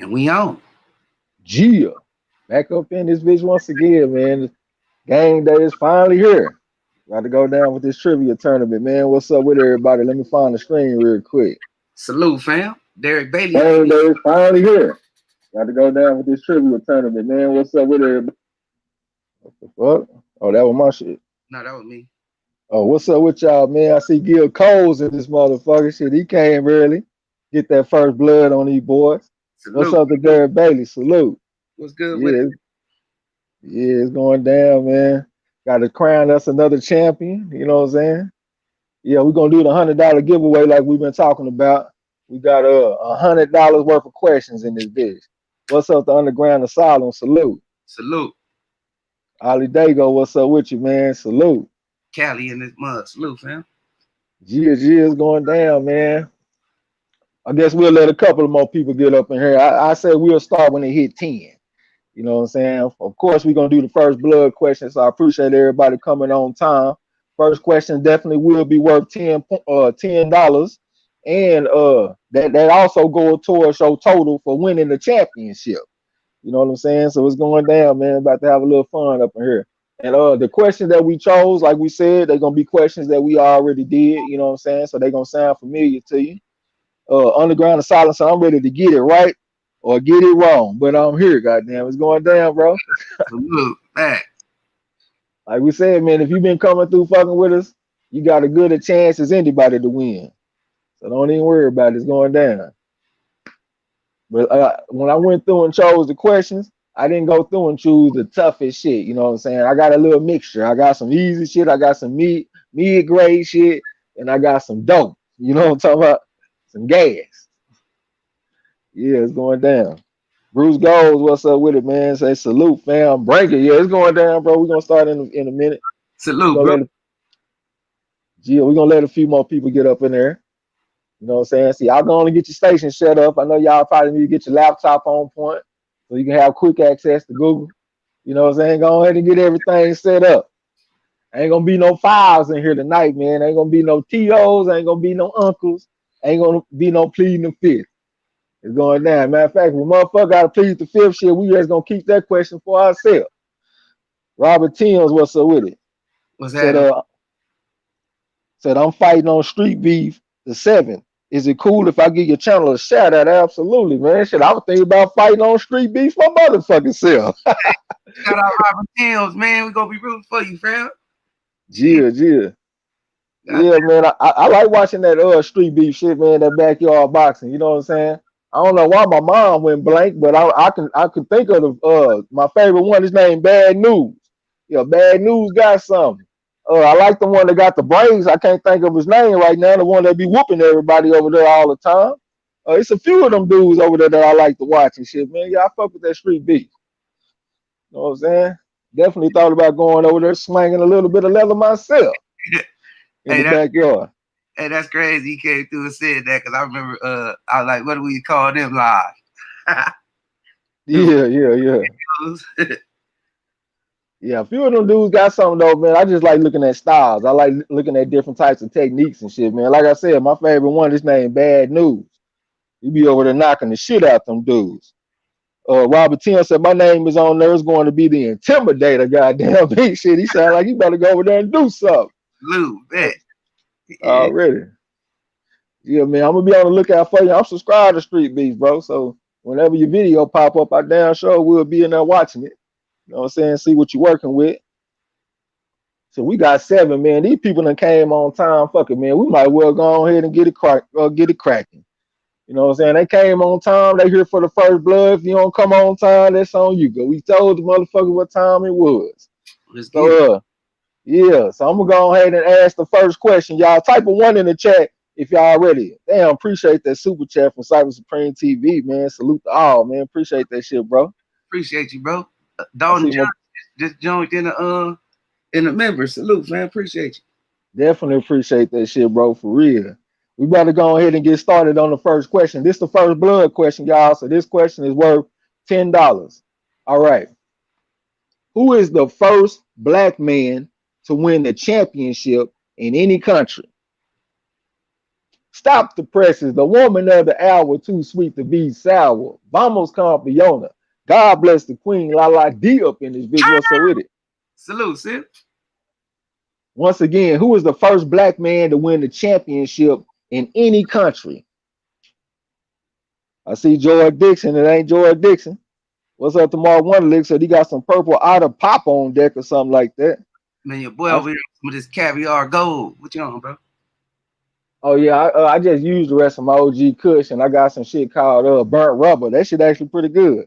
And we on. Gia, back up in this bitch once again, man. Game day is finally here. About to go down with this trivia tournament, man. What's up with everybody? Let me find the screen real quick. Salute, fam. Derek Bailey. Game day is finally here. About to go down with this trivia tournament, man. What's up with everybody? What the fuck? Oh, that was my shit. No, that was me. Oh, what's up with y'all, man? I see Gil Coles in this motherfucker shit. He came early. Get that first blood on these boys. What's Salute. up to Derek Bailey? Salute. What's good with it? Yeah, yeah, it's going down, man. Got to crown us another champion. You know what I'm saying? Yeah, we're gonna do the $100 giveaway like we've been talking about. We got $100 worth of questions in this bitch. What's up, the Underground Asylum? Salute. Salute. Ali Dago, what's up with you, man? Salute. Cali in this mud. Salute, fam. Gia is going down, man. I guess we'll let a couple of more people get up in here. I said we'll start when they hit 10. You know what I'm saying? Of course, we're gonna do the first blood question, so I appreciate everybody coming on time. First question definitely will be worth $10. And that also goes towards your total for winning the championship. You know what I'm saying? So it's going down, man. About to have a little fun up in here. And the questions that we chose, like we said, they're gonna be questions that we already did, you know what I'm saying? So they're gonna sound familiar to you. Underground of Silence, so I'm ready to get it right or get it wrong. But I'm here, goddamn. It's going down, bro. Salute. Back. Like we said, man, if you've been coming through fucking with us, you got a good a chance as anybody to win. So don't even worry about it. It's going down. But when I went through and chose the questions, I didn't go through and choose the toughest shit. You know what I'm saying? I got a little mixture. I got some easy shit. I got some mid grade shit, and I got some dope. You know what I'm talking about? Some gas. Yeah, it's going down. Bruce Gold, what's up with it, man? Say salute, fam. Break it. Yeah, it's going down, bro. We're gonna start in a minute. We're Salute, gonna bro. let we're gonna let a few more people get up in there. You know what I'm saying? See, y'all gonna get your station set up. I know y'all probably need to get your laptop on point so you can have quick access to Google. You know what I'm saying? Go ahead and get everything set up. Ain't gonna be no files in here tonight, man. Ain't gonna be no TOs, ain't gonna be no uncles, ain't gonna be no pleading the fifth. It's going down. Matter of fact, when motherfucker gotta plead the fifth shit, we just gonna keep that question for ourselves. Robert Timms, what's up with it? What's Said happening? said I'm fighting on Street Beef the 7th. Is it cool if I give your channel a shout out? Absolutely, man. Shit, I was thinking about fighting on Street Beef my motherfucking self. Shout out Robert Towns, man. We gonna be rooting for you, fam. Shit. Yeah. God Yeah, man. I like watching that Street Beef shit, man, that backyard boxing. You know what I'm saying? I don't know why my mom went blank, but I could think of the my favorite one. His name Bad News. Yeah, Bad News got something. I like the one that got the braids. I can't think of his name right now. The one that be whooping everybody over there all the time. It's a few of them dudes over there that I like to watch and shit, man. Yeah, I fuck with that Street Beef. You know what I'm saying? Definitely thought about going over there slanging a little bit of leather myself damn. in Hey, the backyard. that's crazy. He came through and said that because I remember I was like, what do we call them live? Them Yeah. dudes. Yeah, a few of them dudes got something though, man. I just like looking at styles. I like looking at different types of techniques and shit, man. Like I said, my favorite one is named Bad News. He be over there knocking the shit out them dudes. Robert Tim said my name is on there. It's going to be the Intimidator. Goddamn big shit. He sound like you better go over there and do something Lou, bet. Yeah. already. Yeah, man. I'm gonna be on the lookout for you. I'm subscribed to Street Beef, bro. So whenever your video pop up, I damn sure will be in there watching it. You know what I'm saying? See what you're working with. So we got 7, man. These people that came on time. Fuck it, man. We might well go ahead and get it cracking. You know what I'm saying? They came on time. They here for the first blood. If you don't come on time, that's on you. But we told the motherfucker what time it was. Let's get it. So yeah. So I'm gonna go ahead and ask the first question, y'all. Type a 1 in the chat if y'all ready. Damn, appreciate that super chat from Cyber Supreme TV, man. Salute to all, man. Appreciate that shit, bro. Appreciate you, bro. I Dalton see my Johnson just joined in the members. Salute, man. Appreciate you. Definitely appreciate that shit, bro, for real. We better go ahead and get started on the first question. This is the first blood question, y'all. So this question is worth $10. All right. Who is the first black man to win the championship in any country? Stop the presses. The woman of the hour, too sweet to be sour. Vamos con Fiona. God bless the queen. La la D up in this bitch. What's up with it? Salute, sis. Once again, who is the first black man to win the championship in any country? I see George Dixon. It ain't George Dixon. What's up tomorrow? One lick said he got some purple out of pop on deck or something like that. Man, your boy over here with this caviar gold. What you on, bro? Oh yeah, I just used the rest of my OG Kush and I got some shit called burnt rubber. That shit actually pretty good.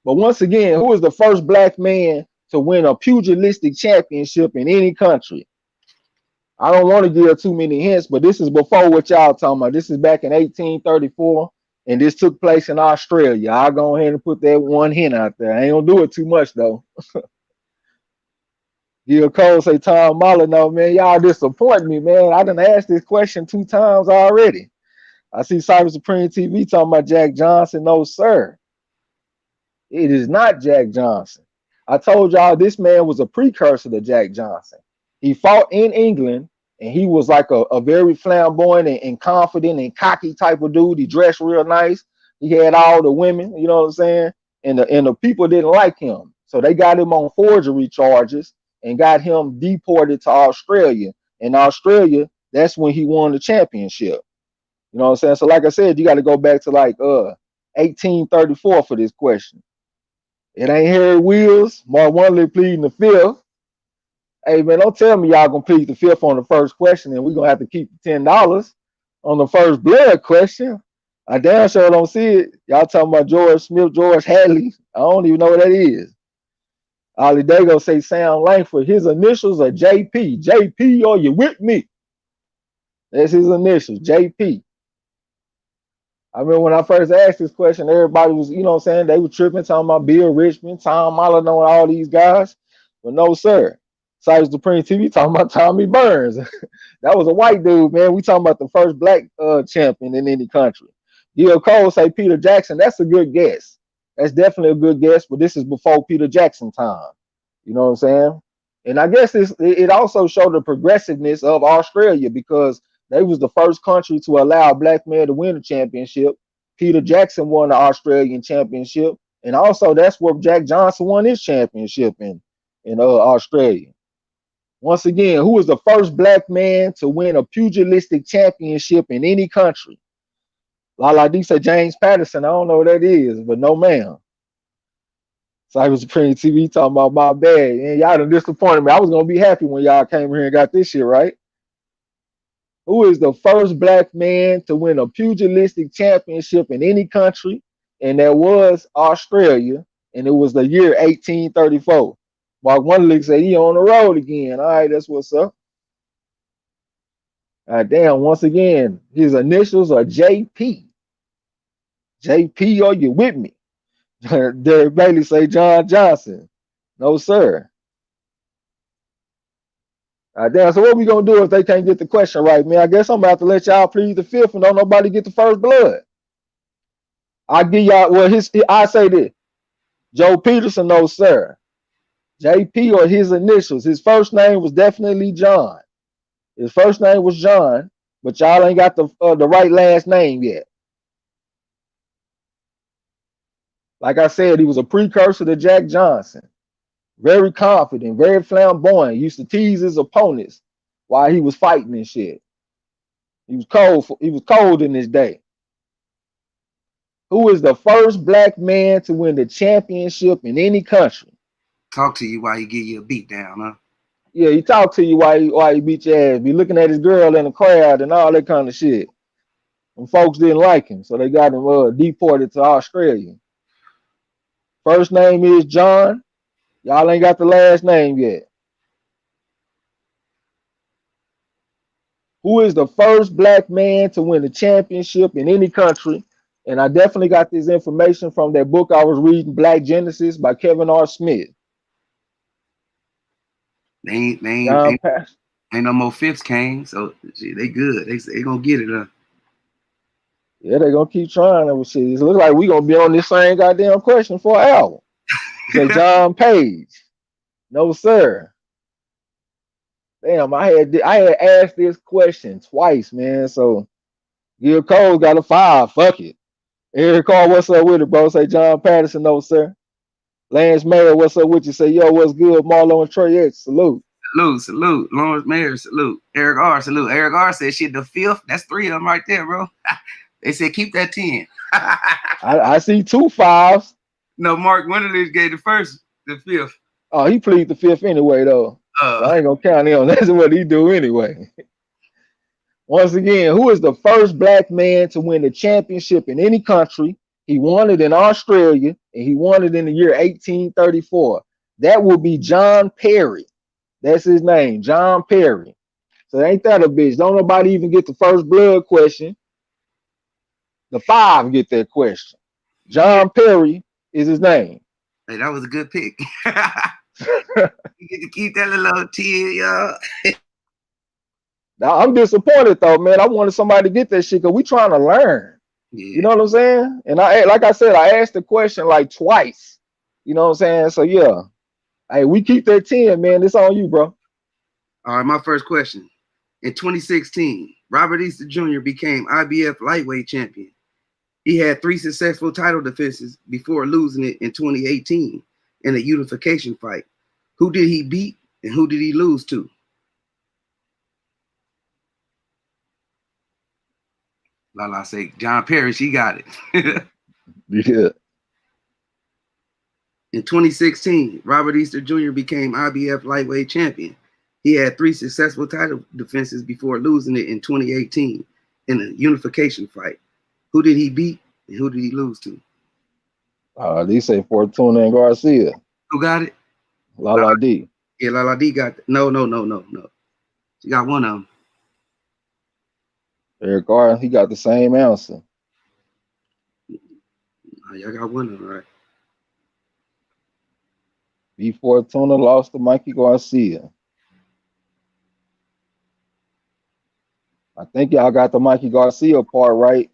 But once again, who is the first black man to win a pugilistic championship in any country? I don't want to give too many hints, but this is before what y'all talking about. This is back in 1834, and this took place in Australia. I'll go ahead and put that one hint out there. I ain't gonna do it too much though. Gil Cole say Tom Mahler, no man, y'all disappoint me, man. I done asked this question 2 times already. I see Cyber Supreme TV talking about Jack Johnson. No, sir. It is not Jack Johnson. I told y'all this man was a precursor to Jack Johnson. He fought in England and he was like a very flamboyant and confident and cocky type of dude. He dressed real nice. He had all the women, you know what I'm saying? And the people didn't like him. So they got him on forgery charges and got him deported to Australia. In Australia, that's when he won the championship. You know what I'm saying? So like I said, you got to go back to like 1834 for this question. It ain't Harry Wheels. Mark Wonderly pleading the fifth. Hey man, don't tell me y'all gonna plead the fifth on the first question and we're gonna have to keep the $10 on the first blood question. I damn sure don't see it. Y'all talking about George Smith, George Hadley. I don't even know what that is. Ollie Dago say Sam Langford. His initials are JP. JP, are you with me? That's his initials, JP. I remember when I first asked this question, everybody was, you know what I'm saying, they were tripping, talking about Bill Richmond, Tom Mahler, knowing all these guys. But no, sir. Cyber Supreme TV talking about Tommy Burns. That was a white dude, man. We talking about the first black champion in any country. Gil Cole say Peter Jackson. That's a good guess. That's definitely a good guess, but this is before Peter Jackson time. You know what I'm saying? And I guess it also showed the progressiveness of Australia because they was the first country to allow a black man to win a championship. Peter Jackson won the Australian championship, and also that's where Jack Johnson won his championship in Australia. Once again, who was the first black man to win a pugilistic championship in any country? Lala D said James Patterson. I don't know what that is, but no ma'am. Cyber Supreme TV talking about my bad. And y'all done disappointed me. I was gonna be happy when y'all came here and got this shit right. Who is the first black man to win a pugilistic championship in any country? And that was Australia, and it was the year 1834. Mark Wonderlick said he on the road again. All right, that's what's up. Damn, once again, his initials are JP. JP, are you with me? Derek Bailey say John Johnson. No, sir. Damn, so what we gonna do if they can't get the question right, man? I guess I'm about to let y'all plead the fifth and don't nobody get the first blood. I give y'all, well, I say this. Joe Peterson, no, sir. JP or his initials. His first name was definitely John. His first name was John, but y'all ain't got the right last name yet. Like I said, he was a precursor to Jack Johnson. Very confident, very flamboyant. He used to tease his opponents while he was fighting and shit. He was cold. He was cold in his day. Who is the first black man to win the championship in any country? Talk to you while he give you a beat down, huh? Yeah, he talk to you while he beat your ass. Be looking at his girl in the crowd and all that kind of shit. And folks didn't like him, so they got him deported to Australia. First name is John. Y'all ain't got the last name yet. Who is the first black man to win a championship in any country? And I definitely got this information from that book I was reading, Black Genesis by Kevin R. Smith. Ain't no more fifths came, so they good. They gonna get it, huh? Yeah, they gonna keep trying that shit. It looks like we gonna be on this same goddamn question for an hour. Say John Page. No, sir. Damn, I had asked this question twice, man. So Gil Cole got a 5. Fuck it. Eric Carr, what's up with it, bro? Say John Patterson, no sir. Lance Mayer, what's up with you? Say, yo, what's good? Marlo and Trey X, salute. Salute, salute. Lawrence Mayer, salute. Eric R, salute. Eric R said shit the fifth. That's 3 of them right there, bro. They said keep that 10. I see 2 5s. No, Mark Wunderlich gave the fifth. Oh, he plead the 5th anyway, though. So I ain't gonna count him. That's what he do anyway. Once again, who is the first black man to win the championship in any country? He won it in Australia, and he won it in the year 1834. That will be John Perry. That's his name, John Perry. So ain't that a bitch? Don't nobody even get the first blood question. The 5 get that question. John Perry is his name. Hey, that was a good pick. You get to keep that little 10, y'all. Now, I'm disappointed though, man. I wanted somebody to get that shit because we trying to learn. Yeah. You know what I'm saying? And like I said, I asked the question like twice. You know what I'm saying? So yeah. Hey, we keep that 10, man. It's on you, bro. All right, my first question. In 2016, Robert Easter Jr. became IBF lightweight champion. He had 3 successful title defenses before losing it in 2018 in a unification fight. Who did he beat and who did he lose to? Lala say John Perry, she got it. Yeah. In 2016, Robert Easter Jr. became IBF lightweight champion. He had 3 successful title defenses before losing it in 2018 in a unification fight. Who did he beat and who did he lose to? They say Fortuna and Garcia. Who got it? Lala D. Yeah, Lala D got it. No. She got one of them. Eric R, he got the same answer. Y'all got one of them, right? B Fortuna lost to Mikey Garcia. I think y'all got the Mikey Garcia part right,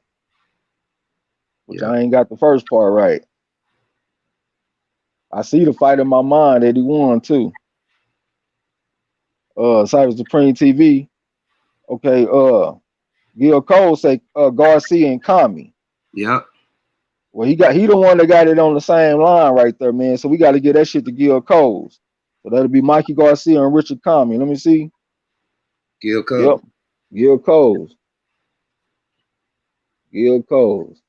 which I ain't got the first part right. I see the fight in my mind that he won too. Cyber Supreme TV. Okay, Gil Cole say Garcia and Kami. Yep. Well, he the one that got it on the same line right there, man. So we got to get that shit to Gil Coles. So that'll be Mikey Garcia and Richard Kami. Let me see. Gil Cole. Yep. Gil Coles. Gil Coles.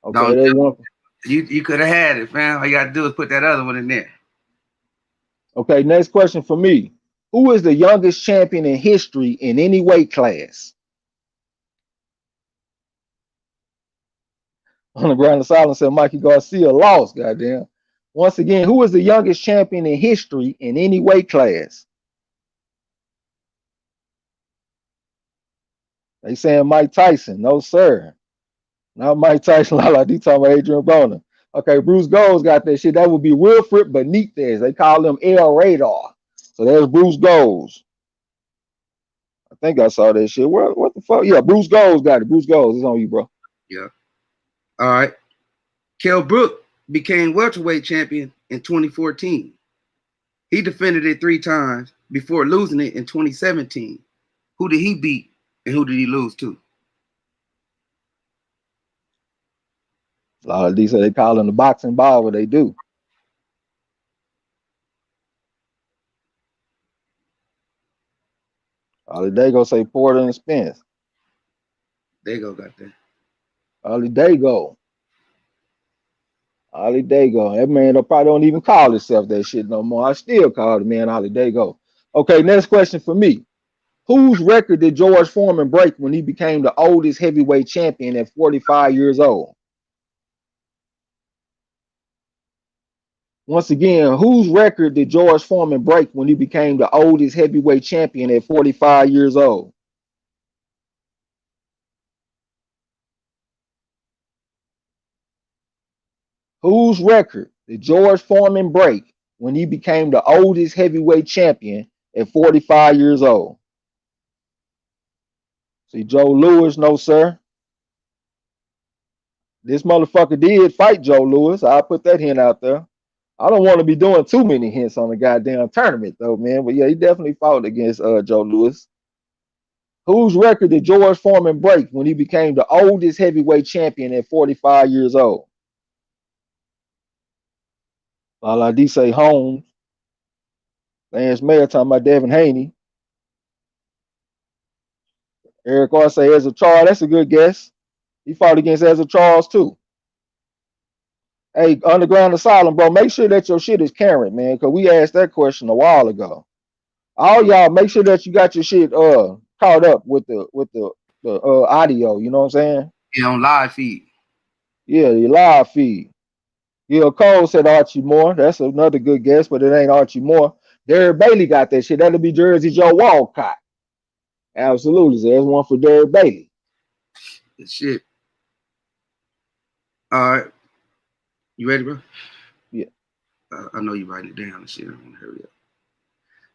Okay, No, they one. You could have had it, fam. All you got to do is put that other one in there. Okay, next question for me. Who is the youngest champion in history in any weight class? On the ground of silence said Mikey Garcia lost, goddamn. Once again, who is the youngest champion in history in any weight class? They saying Mike Tyson. No, sir. Not Mike Tyson. Like they talking about Adrian Broner. Okay, Bruce Gold's got that shit. That would be Wilfred Benitez. They call him El Radar. So there's Bruce Gold's. I think I saw that shit. What the fuck? Yeah, Bruce Gold's got it. Bruce Gold's. It's on you, bro. Yeah. All right. Kell Brook became welterweight champion in 2014. He defended it 3 times before losing it in 2017. Who did he beat and who did he lose to? A lot of these say they call him the boxing ball, but they do. They go say Porter and Spence. Dago got that. Dago. That man probably don't even call himself that shit no more. I still call the man Dago. Okay, next question for me. Whose record did George Foreman break when he became the oldest heavyweight champion at 45 years old? Once again, whose record did George Foreman break when he became the oldest heavyweight champion at 45 years old? Whose record did George Foreman break when he became the oldest heavyweight champion at 45 years old? See, Joe Louis, no, sir. This motherfucker did fight Joe Louis. I'll put that hint out there. I don't want to be doing too many hints on the goddamn tournament, though, man. But yeah, he definitely fought against Joe Louis. Whose record did George Foreman break when he became the oldest heavyweight champion at 45 years old? Lala D say Holmes. Lance Mayer talking about Devin Haney. Eric R say Ezra Charles. That's a good guess. He fought against Ezra Charles too. Hey, Underground Asylum, bro, make sure that your shit is current, man, because we asked that question a while ago. All y'all, make sure that you got your shit caught up with the audio. You know what I'm saying? Yeah, on live feed. Yeah, your live feed. Gil Cole said Archie Moore. That's another good guess, but it ain't Archie Moore. Derek Bailey got that shit. That'll be Jersey Joe Walcott. Absolutely. So there's one for Derek Bailey. Good shit. All right. You ready, bro? Yeah. I know you writing it down and shit. I'm gonna hurry up.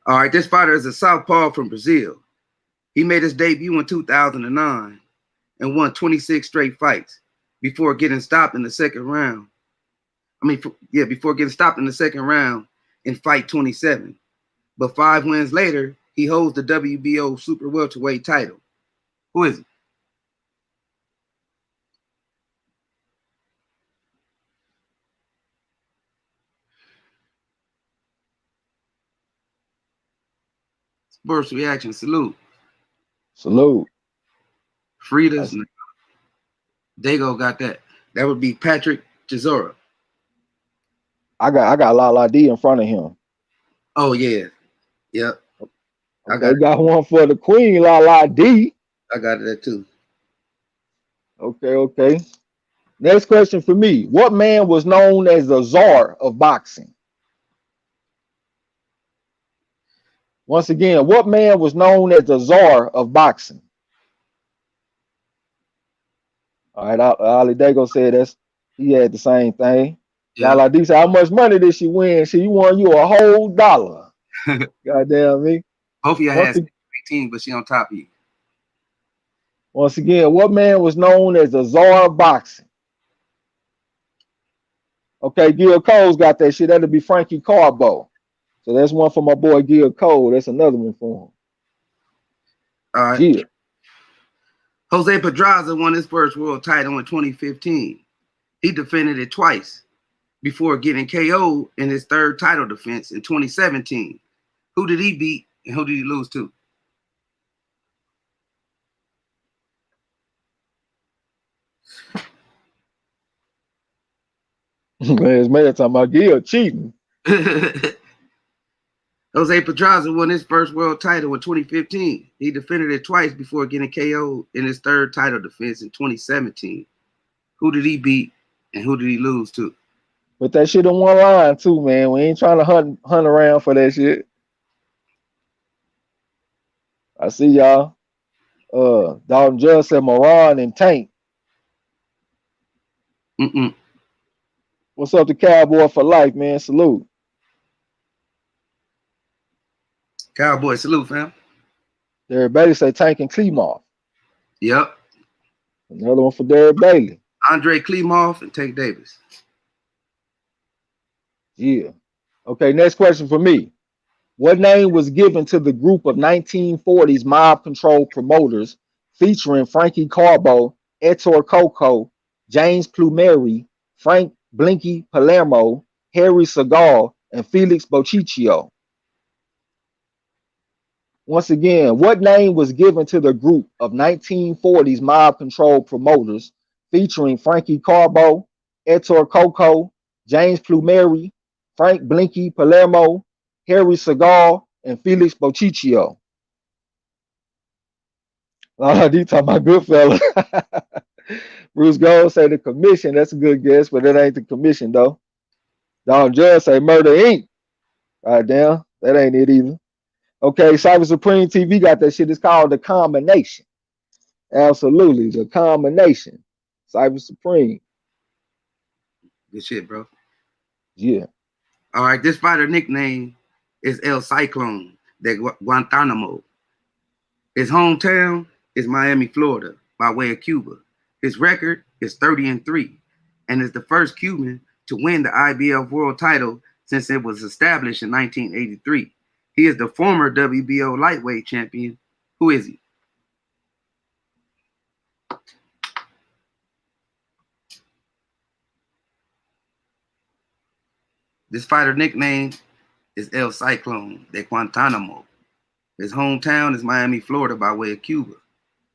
All right, this fighter is a southpaw from Brazil. He made his debut in 2009 and won 26 straight fights before getting stopped in the second round. Before getting stopped in the second round in fight 27. But 5 wins later, he holds the WBO super welterweight title. Who is he? Sports reaction, salute. Salute. Frida's. Dago got that. That would be Patrick Chisora. I got Lala D in front of him. Oh yeah. Yep. Okay, got one for the Queen, Lala D. I got that too. Okay. Next question for me. What man was known as the czar of boxing? Once again, what man was known as the czar of boxing? All right, Ali Dago said he had the same thing. Yeah. Lala D said, how much money did she win? She won you a whole $1. Goddamn me. Both of you had 18, but she on top of you. Once again, what man was known as the czar of boxing? Okay, Gil Cole's got that shit. That'll be Frankie Carbo. So that's one for my boy Gil Cole. That's another one for him. All right. Gil. Jose Pedraza won his first world title in 2015. He defended it twice before getting KO'd in his third title defense in 2017. Who did he beat and who did he lose to? Man's man talking about Gil cheating. Jose Pedraza won his first world title in 2015. He defended it twice before getting KO'd in his third title defense in 2017. Who did he beat and who did he lose to? Put that shit on one line too, man. We ain't trying to hunt around for that shit. I see y'all. Dalton Judge said Moran and Tank. What's up to Cowboy for life, man? Salute. Cowboy, salute, fam. Derek Bailey say Tank and Klimov. Yep. Another one for Derek Bailey. Andre Klimov and Tank Davis. Yeah. Okay, next question for me. What name was given to the group of 1940s mob control promoters featuring Frankie Carbo, Ettore Coco, James Plumeri, Frank Blinky Palermo, Harry Segal, and Felix Bociccio? Once again, what name was given to the group of 1940s mob control promoters featuring Frankie Carbo, Ettore Coco, James Plumeri, Frank Blinky Palermo, Harry Segal, and Felix Bociccio? D talking about Goodfella. Bruce Gold say the commission. That's a good guess, but that ain't the commission though. Don Judge say Murder Inc. Right damn, that ain't it either. Okay, Cyber Supreme TV got that shit. It's called The Combination. Absolutely, The Combination. Cyber Supreme. Good shit, bro. Yeah. All right, this fighter nickname is El Cyclone de Guantanamo. His hometown is Miami, Florida, by way of Cuba. His record is 30-3 and is the first Cuban to win the IBF world title since it was established in 1983. He is the former WBO lightweight champion. Who is he? This fighter nickname is El Cyclone de Guantanamo. His hometown is Miami, Florida, by way of Cuba.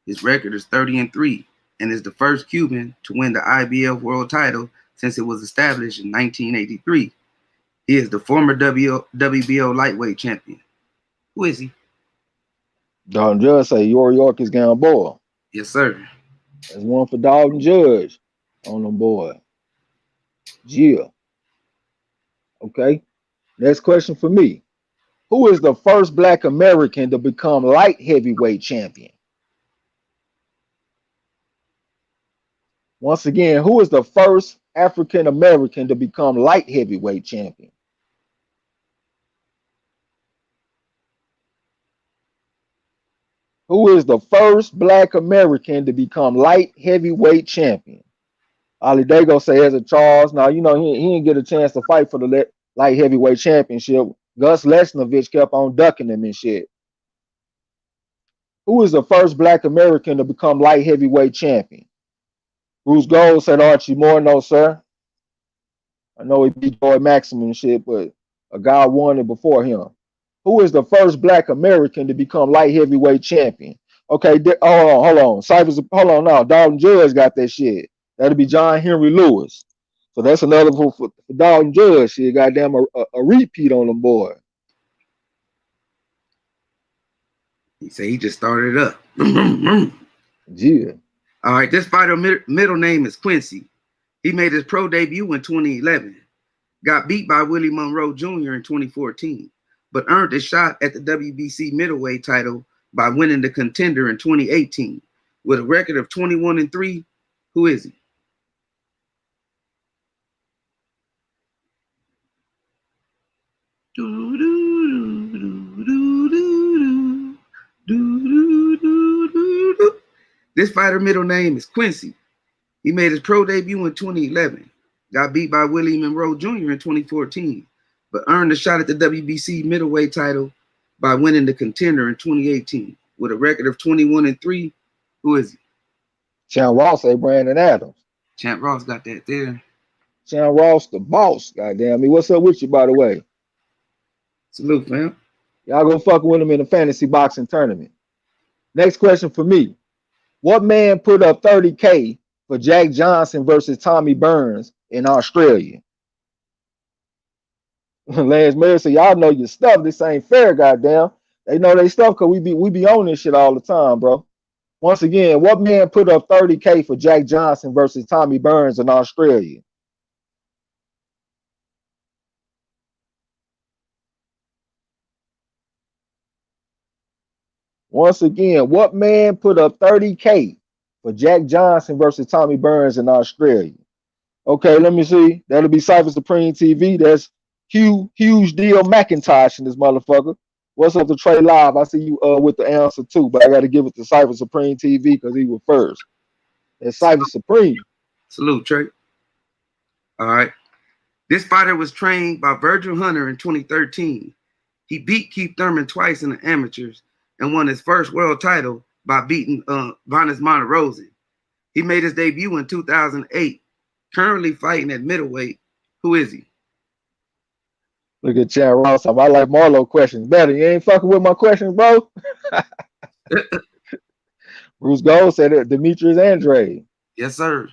His record is 30-3 and is the first Cuban to win the IBF world title since it was established in 1983. He is the former WBO lightweight champion. Who is he? Dalton Judge say York is Gamboa. Yes, sir. That's one for Dalton Judge on them boy. Yeah. Okay. Next question for me. Who is the first Black American to become light heavyweight champion? Once again, who is the first African American to become light heavyweight champion? Who is the first Black American to become light heavyweight champion? Ali Dago say as a Charles. Now, you know, he didn't get a chance to fight for the light heavyweight championship. Gus Lesnovich kept on ducking him and shit. Who is the first Black American to become light heavyweight champion? Bruce Gold said Archie Moore. No, sir. I know he beat Joy Maxim and shit, but a guy won it before him. Who is the first Black American to become light heavyweight champion? Okay, hold on. Cyphers, hold on now. Dalton Judge got that shit. That'll be John Henry Lewis. So that's another for Dalton Judge. Shit, goddamn a repeat on them boy. He said he just started up. Yeah. All right, this fighter middle name is Quincy. He made his pro debut in 2011. Got beat by Willie Monroe Jr. in 2014, but earned a shot at the WBC middleweight title by winning the Contender in 2018. With a record of 21-3, who is he? This fighter middle name is Quincy. He made his pro debut in 2011. Got beat by Willie Monroe Jr. in 2014, but earned a shot at the WBC middleweight title by winning the Contender in 2018. With a record of 21-3, who is he? Champ Ross say Brandon Adams. Champ Ross got that there. Champ Ross the boss. Goddamn me. What's up with you, by the way? Salute, fam. Y'all go fuck with him in the fantasy boxing tournament. Next question for me. What man put up 30K for Jack Johnson versus Tommy Burns in Australia? Lance Mayer said, y'all know your stuff. This ain't fair, goddamn. They know they stuff because we be on this shit all the time, bro. Once again, what man put up 30K for Jack Johnson versus Tommy Burns in Australia? Once again, what man put up 30K for Jack Johnson versus Tommy Burns in Australia? Okay, let me see. That'll be Cypher Supreme TV. That's huge deal McIntosh in this motherfucker. What's up to Trey Live? I see you with the answer too, but I got to give it to Cypher Supreme TV because he was first. It's Cypher Supreme. Salute, Trey. All right. This fighter was trained by Virgil Hunter in 2013. He beat Keith Thurman twice in the amateurs and won his first world title by beating Vanes Monterosen. He made his debut in 2008, currently fighting at middleweight. Who is he? Look at Chad Ross. I like Marlo questions better. You ain't fucking with my questions, bro. Bruce Gold said it. Demetrius Andre. Yes, sir.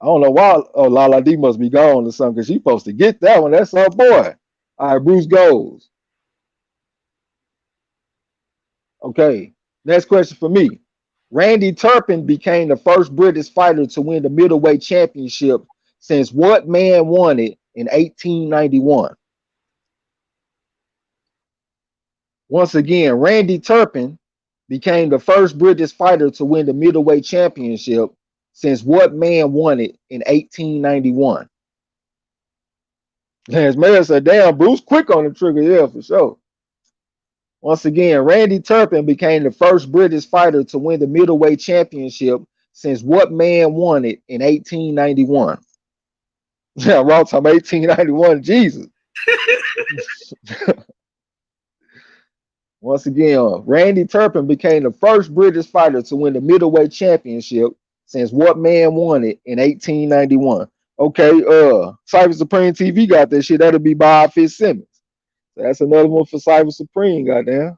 I don't know why. Oh, Lala D must be gone or something because she's supposed to get that one. That's her boy. All right, Bruce Gold. Okay, next question for me. Randy Turpin became the first British fighter to win the middleweight championship since what man won it in 1891? Once again, Randy Turpin became the first British fighter to win the middleweight championship since what man won it in 1891? Lance Mayer said, damn, Bruce quick on the trigger, yeah, for sure. Once again, Randy Turpin became the first British fighter to win the middleweight championship since what man won it in 1891? Yeah, wrong time, 1891, Jesus. Once again, Randy Turpin became the first British fighter to win the middleweight championship since what man won it in 1891? Okay, Cyber Supreme TV got that shit. That'll be Bob Fitzsimmons. So that's another one for Cyber Supreme, goddamn.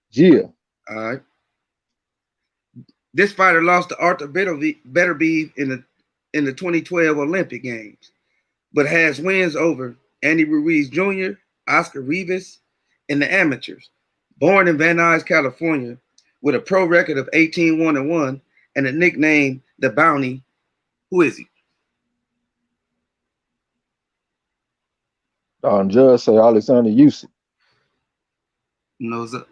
Yeah. All right. This fighter lost to Arthur Beterbiev in the 2012 Olympic Games, but has wins over Andy Ruiz Jr., Oscar Rivas, and the amateurs. Born in Van Nuys, California, with a pro record of 18-1-1 and a nickname The Bounty. Who is he? Judge say Alexander Usyk. Knows up.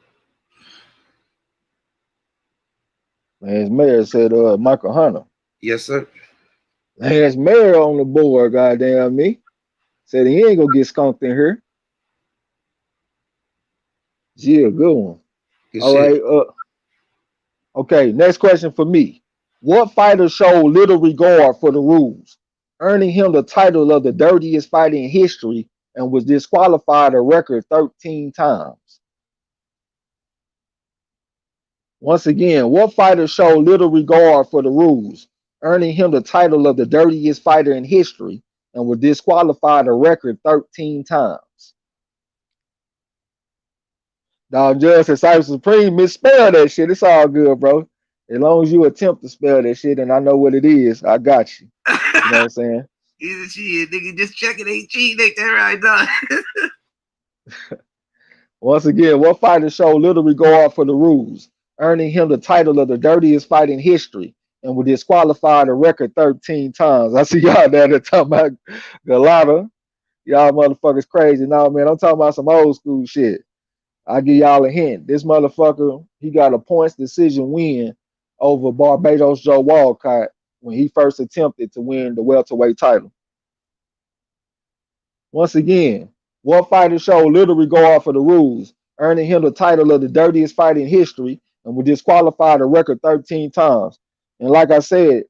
Lance Mayer said Michael Hunter. Yes, sir. Lance Mayer on the board, goddamn me. Said he ain't gonna get skunked in here. Yeah, good one. Good All shit. right. Okay, next question for me. What fighter showed little regard for the rules, earning him the title of the dirtiest fighter in history and was disqualified a record 13 times? Once again, what fighter showed little regard for the rules, earning him the title of the dirtiest fighter in history and was disqualified a record 13 times? Dog Judge and Cyber Supreme misspell that shit. It's all good, bro. As long as you attempt to spell that shit and I know what it is, I got you. You know what I'm saying? He's a shit, nigga. Just check it, ain't cheating, ain't that right, dog? Once again, what fighter showed little regard for the rules, earning him the title of the dirtiest fight in history and was disqualified a record 13 times? I see y'all down there talking about Galata. Y'all motherfuckers crazy. No, man, I'm talking about some old school shit. I'll give y'all a hint. This motherfucker, he got a points decision win over Barbados Joe Walcott when he first attempted to win the welterweight title. Once again, what fighter showed little regard for the rules, earning him the title of the dirtiest fight in history and was disqualified a record 13 times? And like I said,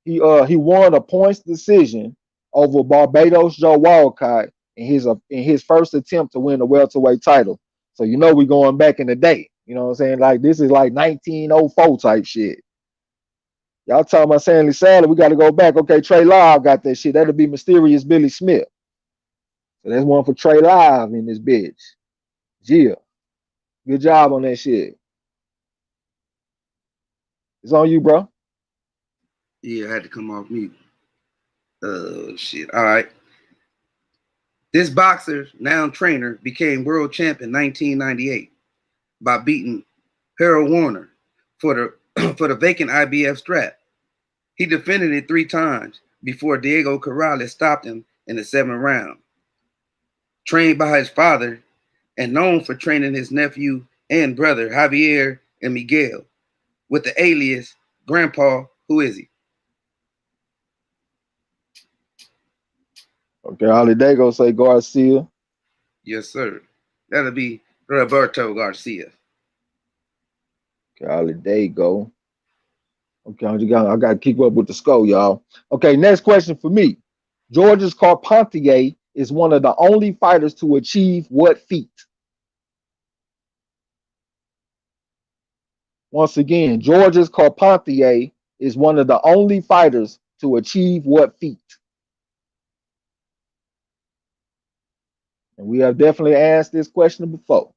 he won a points decision over Barbados Joe Walcott in his first attempt to win the welterweight title. So you know we going back in the day. You know what I'm saying? Like this is like 1904 type shit. Y'all talking about Stanley Sadler, we got to go back. Okay, Trey Lyle got that shit. That'll be Mysterious Billy Smith. So that's one for Trey Live in this bitch. Yeah. Good job on that shit. It's on you, bro. Yeah, I had to come off mute. Shit. All right. This boxer, now trainer, became world champ in 1998 by beating Harold Warner for the for the vacant IBF strap. He defended it 3 times before Diego Corrales stopped him in the 7th round. Trained by his father and known for training his nephew and brother Javier and Miguel with the alias Grandpa. Who is he? Okay, Holiday go say Garcia. Yes, sir. That'll be Roberto Garcia. Okay, Holiday go. Okay, I got to keep up with the score, y'all. Okay, next question for me. Georges Carpentier is one of the only fighters to achieve what feat? Once again, Georges Carpentier is one of the only fighters to achieve what feat? And we have definitely asked this question before.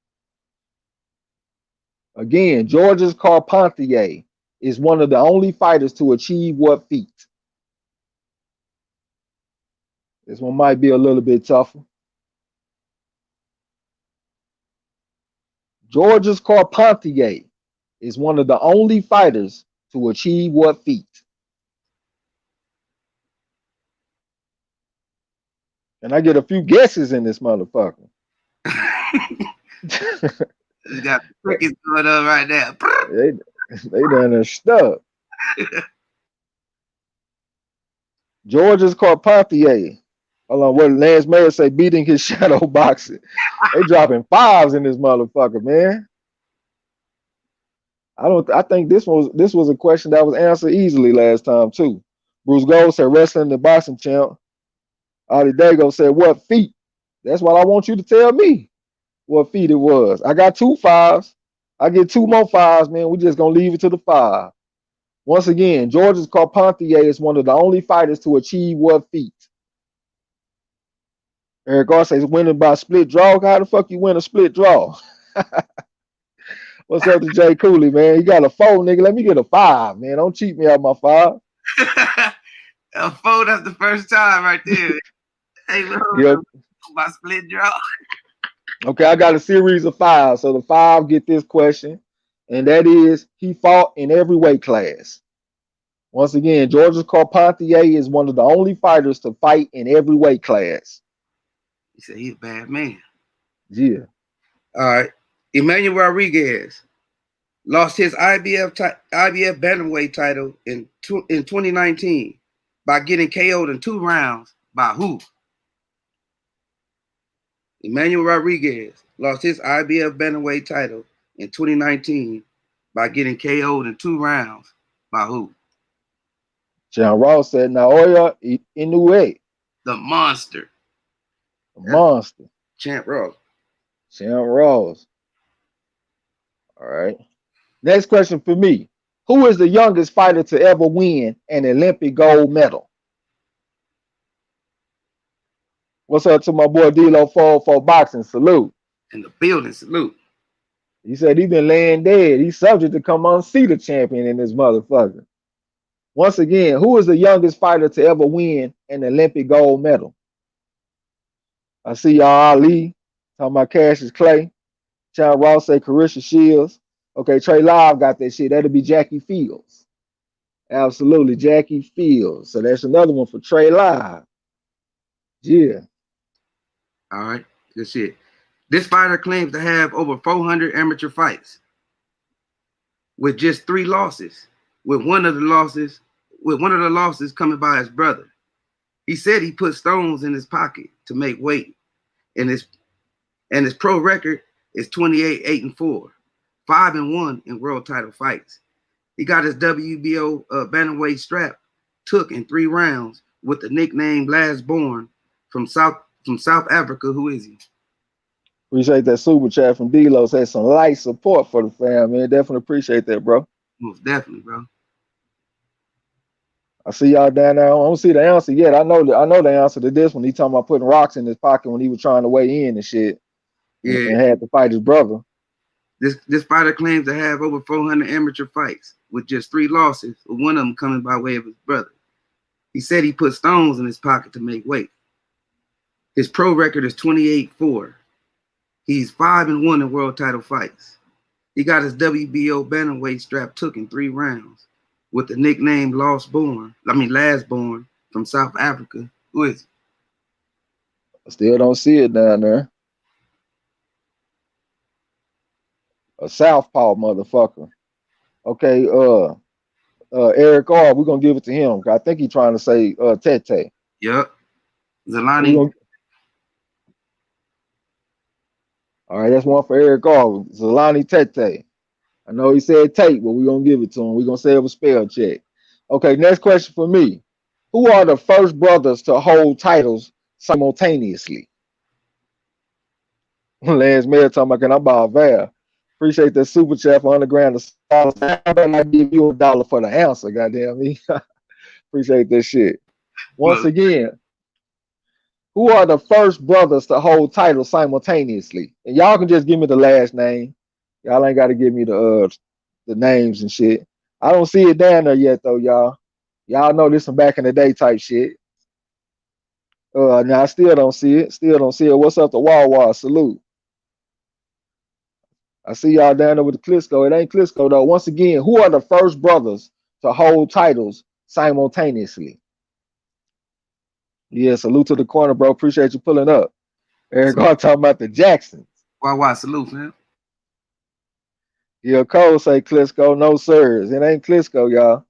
Again, Georges Carpentier is one of the only fighters to achieve what feat? This one might be a little bit tougher. Georges Carpentier is one of the only fighters to achieve what feat? And I get a few guesses in this motherfucker. You got crickets going on right now. they done are stuck. Georges Carpentier. Hold on, what Lance Mayer say? Beating his shadow boxing. They dropping fives in this motherfucker, man. I think this was a question that was answered easily last time too. Bruce Gold said wrestling the boxing champ. Adi Dago said what feat? That's what I want you to tell me. What feat it was. I got 2 fives. I get 2 more fives, man. We just gonna leave it to the 5. Once again, Georges Carpentier is one of the only fighters to achieve what feat? Eric R says winning by split draw. How the fuck you win a split draw? What's up to Jay Cooley, man? He got a 4, nigga. Let me get a 5, man. Don't cheat me out my 5. A 4, that's the first time right there. Hey, Yep. my split draw. Okay, I got a series of 5. So the 5 get this question, and that is he fought in every weight class. Once again, Georges Carpentier is one of the only fighters to fight in every weight class. He said he's a bad man. Yeah. All right. Emmanuel Rodriguez lost his IBF bantamweight title in 2019 by getting KO'd in 2 rounds by who? Emmanuel Rodriguez lost his IBF bantamweight title in 2019 by getting KO'd in 2 rounds by who? John Ross said Naoya Inoue. The monster. Monster. Champ Ross. Champ Ross. All right. Next question for me. Who is the youngest fighter to ever win an Olympic gold medal? What's up to my boy D-Lo for boxing? Salute. In the building, salute. He said he been laying dead. He's subject to come on see the champion in this motherfucker. Once again, who is the youngest fighter to ever win an Olympic gold medal? I see y'all Ali talking about Cassius Clay. John Ross say Carissa Shields. Okay, Trey Live got that shit. That'll be Jackie Fields. Absolutely, Jackie Fields. So that's another one for Trey Live. Yeah. All right, good shit. This fighter claims to have over 400 amateur fights with just 3 losses. With one of the losses coming by his brother. He said he put stones in his pocket to make weight, and his pro record is 28-8-4, 5-1 in world title fights. He got his WBO bantamweight strap took in 3 rounds with the nickname Last Born from South Africa. Who is he? Appreciate that super chat from D-Lo. Said some light support for the fam, man. Definitely appreciate that, bro. Most definitely, bro. I see y'all down there. I don't see the answer yet. I know the answer to this one. He talking about putting rocks in his pocket when he was trying to weigh in and shit. Yeah. And had to fight his brother. This fighter claims to have over 400 amateur fights with just 3 losses, with one of them coming by way of his brother. He said he put stones in his pocket to make weight. His pro record is 28-4. He's 5-1 in world title fights. He got his WBO bantamweight strap took in 3 rounds with the nickname Last Born from South Africa. Who is he? I still don't see it down there. A southpaw motherfucker. Okay, Eric R, we're gonna give it to him. I think he's trying to say Tete. Yep. Zolani. All right, that's one for Eric R. Zolani Tete. I know he said Tate, but we're gonna give it to him. We're gonna say it was spell check. Okay, next question for me. Who are the first brothers to hold titles simultaneously? Lance Mayer talking about, can I buy a Val? Appreciate that super chat for underground. I give you $1 for the answer, goddamn me. Appreciate that shit. Once again, who are the first brothers to hold titles simultaneously? And y'all can just give me the last name. Y'all ain't got to give me the names and shit. I don't see it down there yet though, y'all. Y'all know this some back in the day type shit. Now I still don't see it. Still don't see it. What's up to Wawa? Salute. I see y'all down there with the Klitschko. It ain't Klitschko though. Once again, who are the first brothers to hold titles simultaneously? Yeah, salute to the corner, bro. Appreciate you pulling up. Eric R talking about the Jacksons. Why salute, man. Yeah, Cole say Klitschko. No, sirs. It ain't Klitschko, y'all.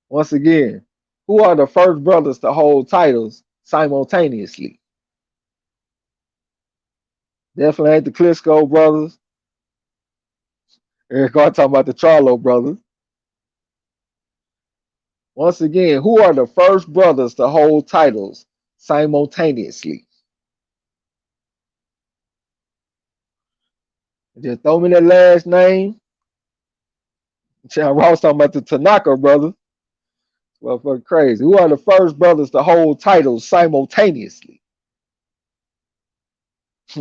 Once again, who are the first brothers to hold titles simultaneously? Definitely ain't the Klitschko brothers. Eric R talking about the Charlo brothers. Once again, who are the first brothers to hold titles simultaneously? Just throw me that last name. Chan Ross talking about the Tanaka brothers. Motherfucker crazy. Who are the first brothers to hold titles simultaneously?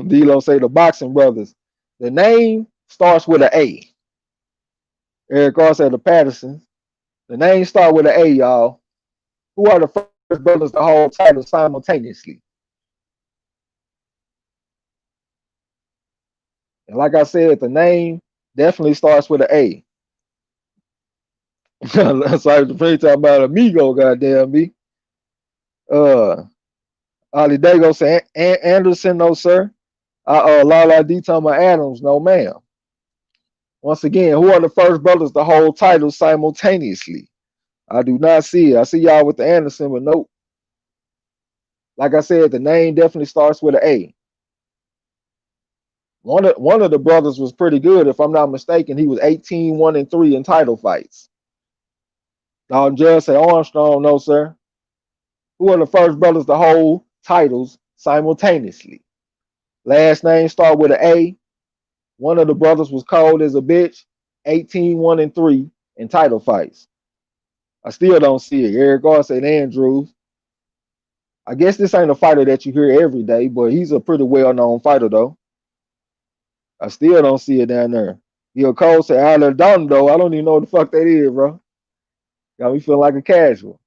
D-Lo say the boxing brothers. The name starts with an A. Eric Ross said the Pattersons. The name start with an A, y'all. Who are the first brothers to hold titles simultaneously? And like I said, the name definitely starts with an A. Sorry, the talking about Amigo, goddamn me. Ali Dago said Anderson, no sir. Lala D talking about Adams, no ma'am. Once again, who are the first brothers to hold titles simultaneously? I do not see it. I see y'all with the Anderson, but nope. Like I said, the name definitely starts with an A. One of the brothers was pretty good, if I'm not mistaken. He was 18-1-3 in title fights. Don Judge said Armstrong, no sir. Who are the first brothers to hold titles simultaneously? Last name start with an A. One of the brothers was cold as a bitch, 18-1-3 in title fights. I still don't see it. Eric Gar said Andrews. I guess this ain't a fighter that you hear every day, but he's a pretty well-known fighter, though. I still don't see it down there. Gil Cole said Alerdando. I don't even know what the fuck that is, bro. Got me feeling like a casual.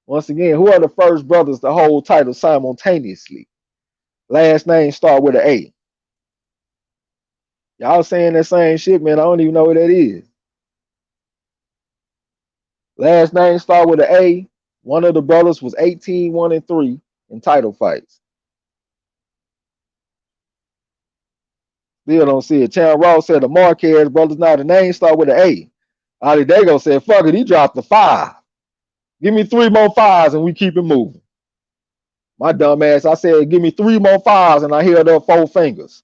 Once again, who are the first brothers to hold titles simultaneously? Last name start with an A. Y'all saying that same shit, man. I don't even know what that is. Last name start with an A. One of the brothers was 18-1-3 in title fights. Still don't see it. Chan Ross said the Marquez brothers. Now the name start with an A. Ali Dago said, fuck it, he dropped the 5. Give me 3 more 5s and we keep it moving. My dumb ass, I said, give me 3 more 5s and I held up 4 fingers.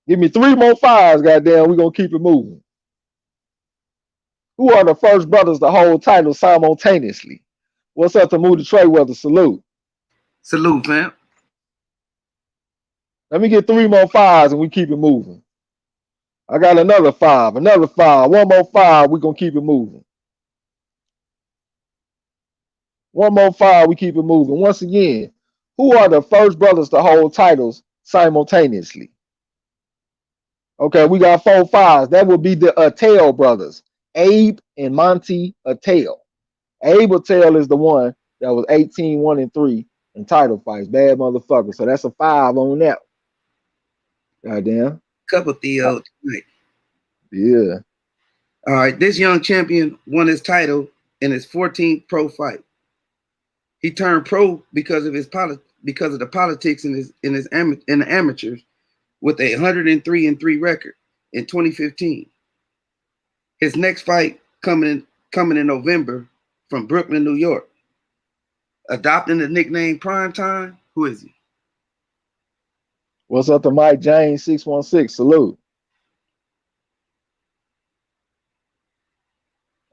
Give me 3 more 5s, goddamn, we gonna keep it moving. Who are the first brothers to hold titles simultaneously? What's up to Moody Treyweather? Salute. Salute, fam. Let me get 3 more 5s and we keep it moving. I got another 5, another 5, 1 more 5, we gonna keep it moving. 1 more 5, we keep it moving. Once again, who are the first brothers to hold titles simultaneously? Okay, we got 4 5s. That would be the Attell brothers, Abe and Monty Attell. Abe Attell is the one that was 18-1-3 in title fights. Bad motherfucker. So that's a 5 on that. Goddamn. Couple Theo tonight. Yeah. All right, this young champion won his title in his 14th pro fight. He turned pro because of the politics in the amateurs with a 103-3 record in 2015. His next fight coming in November from Brooklyn, New York. Adopting the nickname Prime Time. Who is he? What's up to Mike James 616? Salute.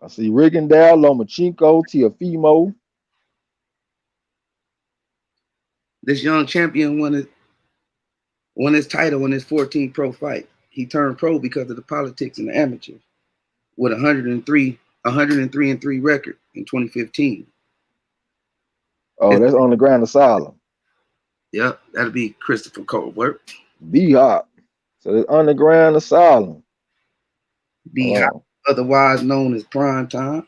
I see Rigondeaux, Lomachenko, Tiafimo. This young champion won his title in his 14th pro fight. He turned pro because of the politics in the amateurs with 103-3 record in 2015. Oh, that's Underground Asylum. Yep, that'll be Christopher Colbert. B-Hop. So it's Underground Asylum. B-Hop, otherwise known as Prime Time.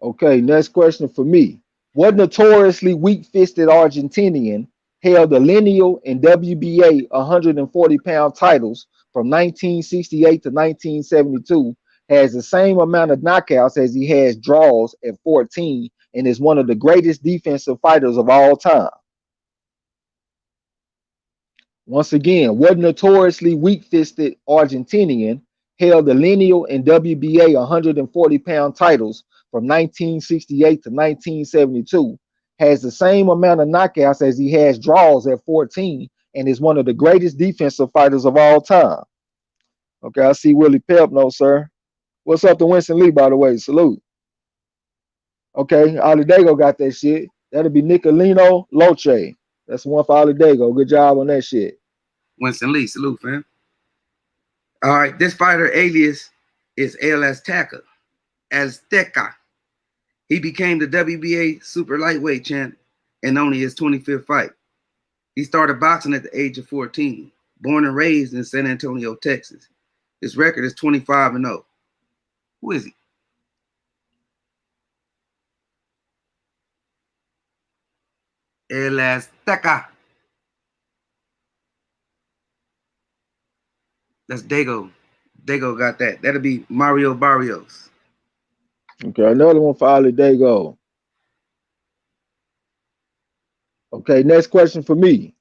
Okay, next question for me. What notoriously weak-fisted Argentinian held the lineal and WBA 140-pound titles from 1968 to 1972, has the same amount of knockouts as he has draws at 14, and is one of the greatest defensive fighters of all time? Once again, what notoriously weak-fisted Argentinian held the lineal and WBA 140-pound titles from 1968 to 1972, has the same amount of knockouts as he has draws at 14, and is one of the greatest defensive fighters of all time? Okay, I see Willie Pep, no sir. What's up to Winston Lee, by the way? Salute. Okay, Ali Dago got that shit. That'll be Nicolino Loche. That's one for Ali Dago. Good job on that shit. Winston Lee, salute, fam. All right, this fighter alias is El Azteca. Azteca. He became the WBA super lightweight champ in only his 25th fight. He started boxing at the age of 14, born and raised in San Antonio, Texas. His record is 25-0. Who is he? El Azteca. That's Dago. Dago got that. That'll be Mario Barrios. Okay, another one for Ali Dago. Okay, next question for me.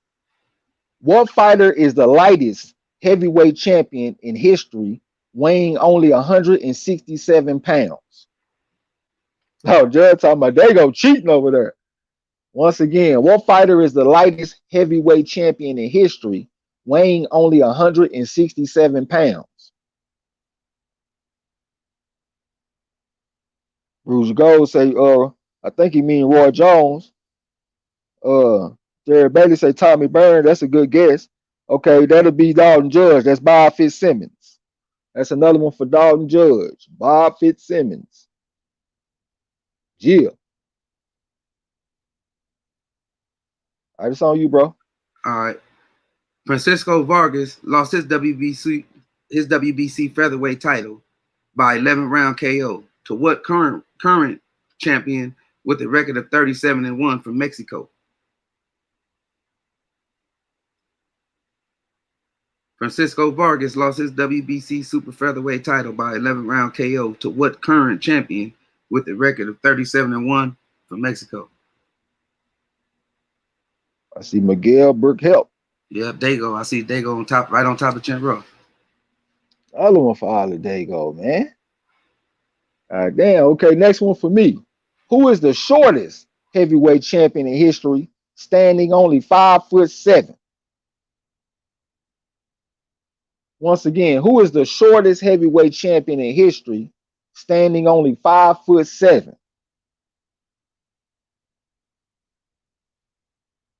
What fighter is the lightest heavyweight champion in history, weighing only 167 pounds? Oh, Judge talking about Dago cheating over there. Once again, what fighter is the lightest heavyweight champion in history, weighing only 167 pounds? Bruce Gold say, I think he mean Roy Jones. Jared Bailey say Tommy Byrne. That's a good guess. Okay, that'll be Dalton Judge. That's Bob Fitzsimmons. That's another one for Dalton Judge. Bob Fitzsimmons. Yeah. All right, it's on you, bro. All right. Francisco Vargas lost his WBC featherweight title by 11-round KO to what current champion with a record of 37-1 from Mexico? Francisco Vargas lost his WBC super featherweight title by 11-round KO to what current champion with a record of 37-1 from Mexico? I see Miguel Burkhelp. Yep, Dago. I see Dago on top, right on top of Champ Rowe. Other one for Ollie Dago, man. All right, damn. Okay, next one for me. Who is the shortest heavyweight champion in history, standing only 5'7"? Once again, who is the shortest heavyweight champion in history, standing only 5'7"?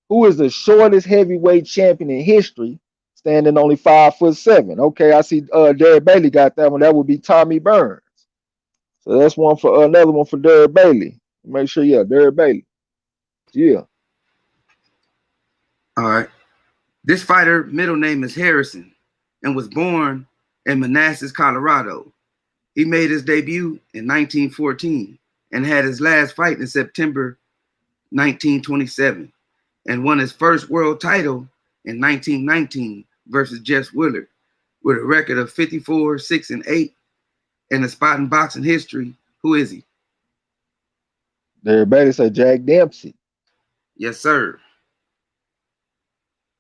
Who is the shortest heavyweight champion in history, standing only 5'7"? Okay, I see Derek Bailey got that one. That would be Tommy Burns. So that's one for another one for Derek Bailey. Make sure, yeah, Derek Bailey. Yeah. All right. This fighter middle name is Harrison and was born in Manassas, Colorado. He made his debut in 1914 and had his last fight in September 1927 and won his first world title in 1919 versus Jess Willard with a record of 54-6-8 in the spot in boxing history. Who is he? Derek Bailey said Jack Dempsey. Yes, sir.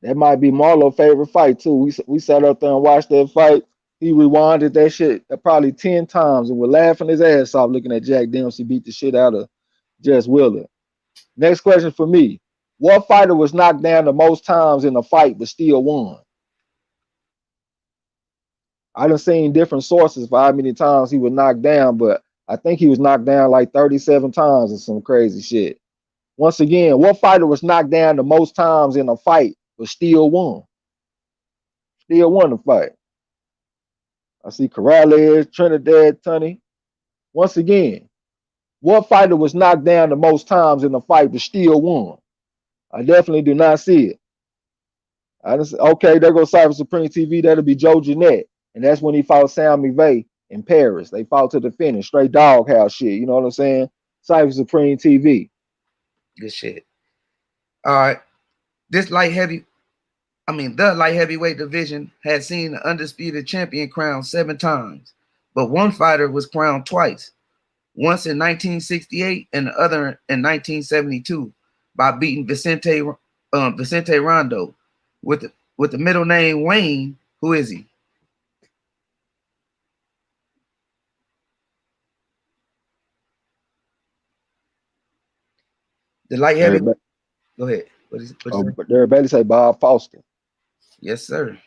That might be Marlo's favorite fight too. We sat up there and watched that fight. He rewinded that shit probably 10 times and was laughing his ass off looking at Jack Dempsey beat the shit out of Jess Willard. Next question for me. What fighter was knocked down the most times in a fight but still won? I done seen different sources for how many times he was knocked down, but I think he was knocked down like 37 times or some crazy shit. Once again, what fighter was knocked down the most times in a fight but still won? Still won the fight. I see Corrales, Trinidad, Tunney. Once again, what fighter was knocked down the most times in a fight but still won? I definitely do not see it. Okay, there goes Cyber Supreme TV. That'll be Joe Jeanette. And that's when he fought Sam McVeigh in Paris. They fought to the finish. Straight doghouse shit. You know what I'm saying? Cyber Supreme TV. Good shit. All right. The light heavyweight division had seen the undisputed champion crowned 7 times, but one fighter was crowned twice, once in 1968 and the other in 1972 by beating Vicente Rondo with the middle name Wayne. Who is he? The light heavyweight. Go ahead. What is it? Derek Bailey say Bob Foster. Yes, sir.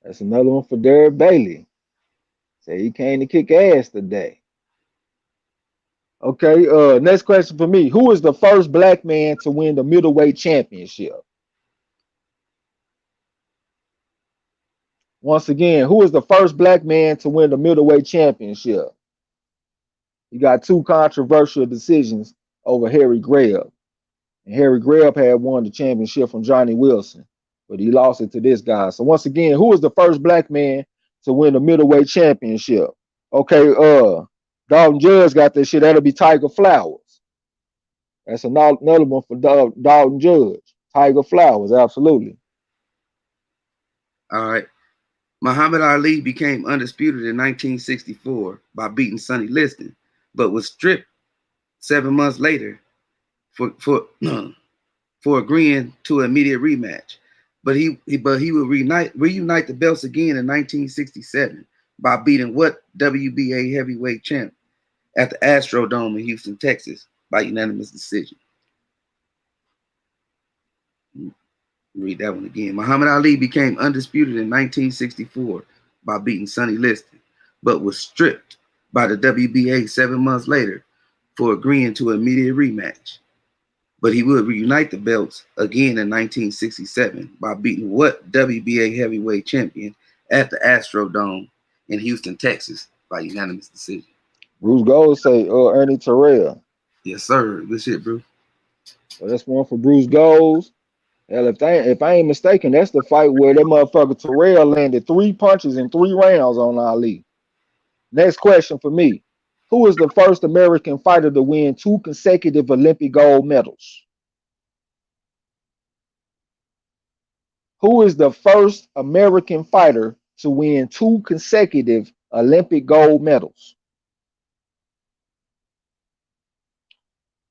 That's another one for Derek Bailey. Say he came to kick ass today. Okay, next question for me. Who is the first black man to win the middleweight championship? Once again, who is the first black man to win the middleweight championship? You got two controversial decisions over Harry Greb. And Harry Greb had won the championship from Johnny Wilson, but he lost it to this guy. So once again, who was the first black man to win the middleweight championship? Okay, Dalton Judge got this shit. That'll be Tiger Flowers. That's another one for Dalton Judge. Tiger Flowers, absolutely. All right. Muhammad Ali became undisputed in 1964 by beating Sonny Liston, but was stripped 7 months later for agreeing to an immediate rematch. But he would reunite the belts again in 1967 by beating what WBA heavyweight champ at the Astrodome in Houston, Texas by unanimous decision. Read that one again. Muhammad Ali became undisputed in 1964 by beating Sonny Liston, but was stripped by the WBA 7 months later for agreeing to an immediate rematch. But he would reunite the belts again in 1967 by beating what WBA heavyweight champion at the Astrodome in Houston, Texas by unanimous decision. Bruce Gold say Ernie Terrell. Yes, sir. Good shit, bro. So that's one for Bruce Gold. Hell, if I ain't mistaken, that's the fight where that motherfucker Terrell landed 3 punches in 3 rounds on Ali. Next question for me. Who is the first American fighter to win 2 consecutive Olympic gold medals? Who is the first American fighter to win 2 consecutive Olympic gold medals?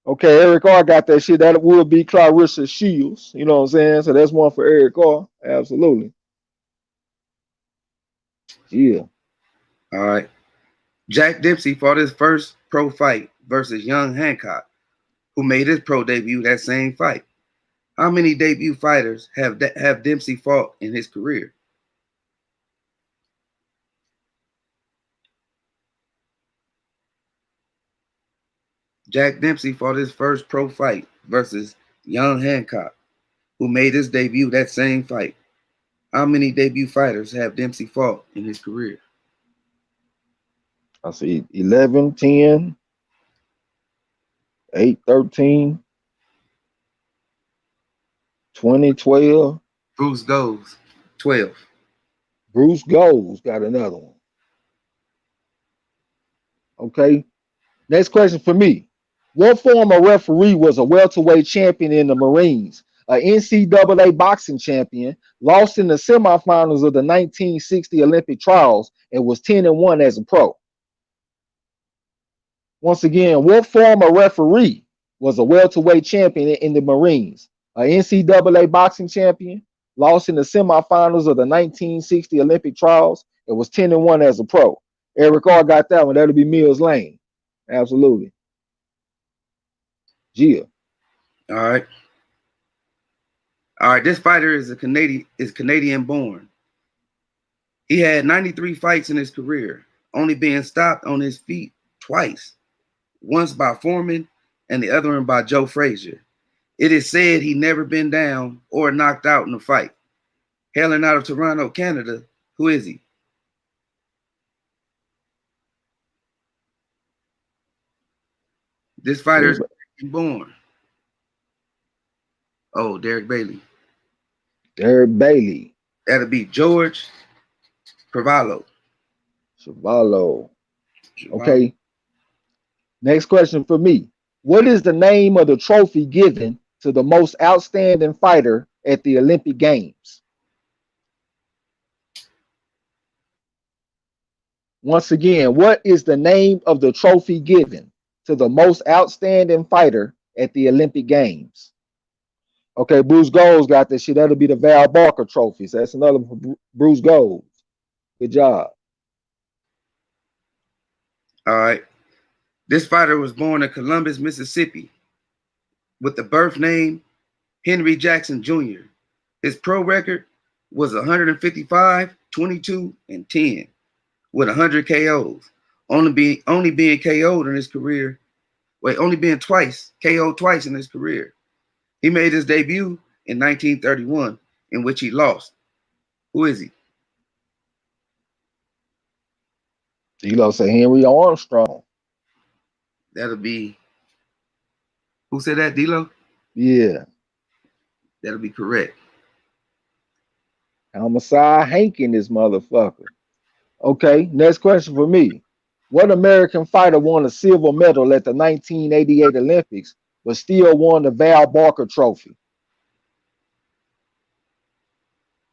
Okay, Eric R got that shit. That would be Clarissa Shields. You know what I'm saying? So that's one for Eric R. Absolutely. Yeah. All right. Jack Dempsey fought his first pro fight versus Young Hancock, who made his pro debut that same fight. How many debut fighters have Dempsey fought in his career? Jack Dempsey fought his first pro fight versus Young Hancock, who made his debut that same fight. How many debut fighters have Dempsey fought in his career? I see 11, 10, 8, 13, 20, 12. Bruce goes 12. Bruce Gold's got another one. Okay. Next question for me. What former referee was a welterweight champion in the Marines, an NCAA boxing champion, lost in the semifinals of the 1960 Olympic trials, and was 10-1 as a pro? Once again, what former referee was a welterweight champion in the Marines, an NCAA boxing champion, lost in the semifinals of the 1960 Olympic trials, and was 10-1 as a pro? Eric R got that one. That'll be Mills Lane. Absolutely. Yeah. All right. All right. This fighter is Canadian born. He had 93 fights in his career, only being stopped on his feet twice, once by Foreman and the other one by Joe Frazier. It is said he never been down or knocked out in a fight. Hailing out of Toronto, Canada, who is he? This fighter is born. Oh, Derek Bailey. Derek Bailey. That'll be George Chuvalo. Okay. Next question for me. What is the name of the trophy given to the most outstanding fighter at the Olympic Games? Once again, what is the name of the trophy given to the most outstanding fighter at the Olympic Games? Okay, Bruce Gold's got this shit. That'll be the Val Barker trophy. So that's another for Bruce Gold. Good job. All right. This fighter was born in Columbus, Mississippi, with the birth name Henry Jackson Jr. His pro record was 155, 22, and 10, with 100 KOs. Only being KO'd in his career. Only being KO'd twice in his career. He made his debut in 1931, in which he lost. Who is he? D-Lo say Henry Armstrong. That'll be, who said that, D-Lo? Yeah. That'll be correct. Homicide Hank in this motherfucker. Okay, next question for me. What American fighter won a silver medal at the 1988 Olympics but still won the Val Barker Trophy?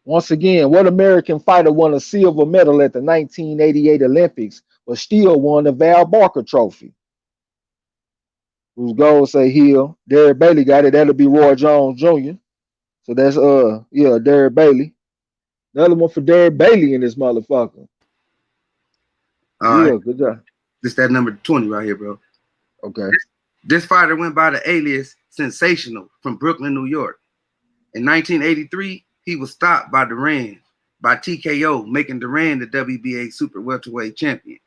Once again, what American fighter won a silver medal at the 1988 Olympics but still won the Val Barker Trophy? Whose goals say Hill. Derek Bailey got it. That'll be Roy Jones Jr. So that's yeah, Derek Bailey. Another one for Derek Bailey in this motherfucker. All right. Yeah, good job. This that number 20 right here, bro. Okay. This fighter went by the alias Sensational from Brooklyn, New York. In 1983, he was stopped by Duran by TKO, making Duran the WBA super welterweight champion.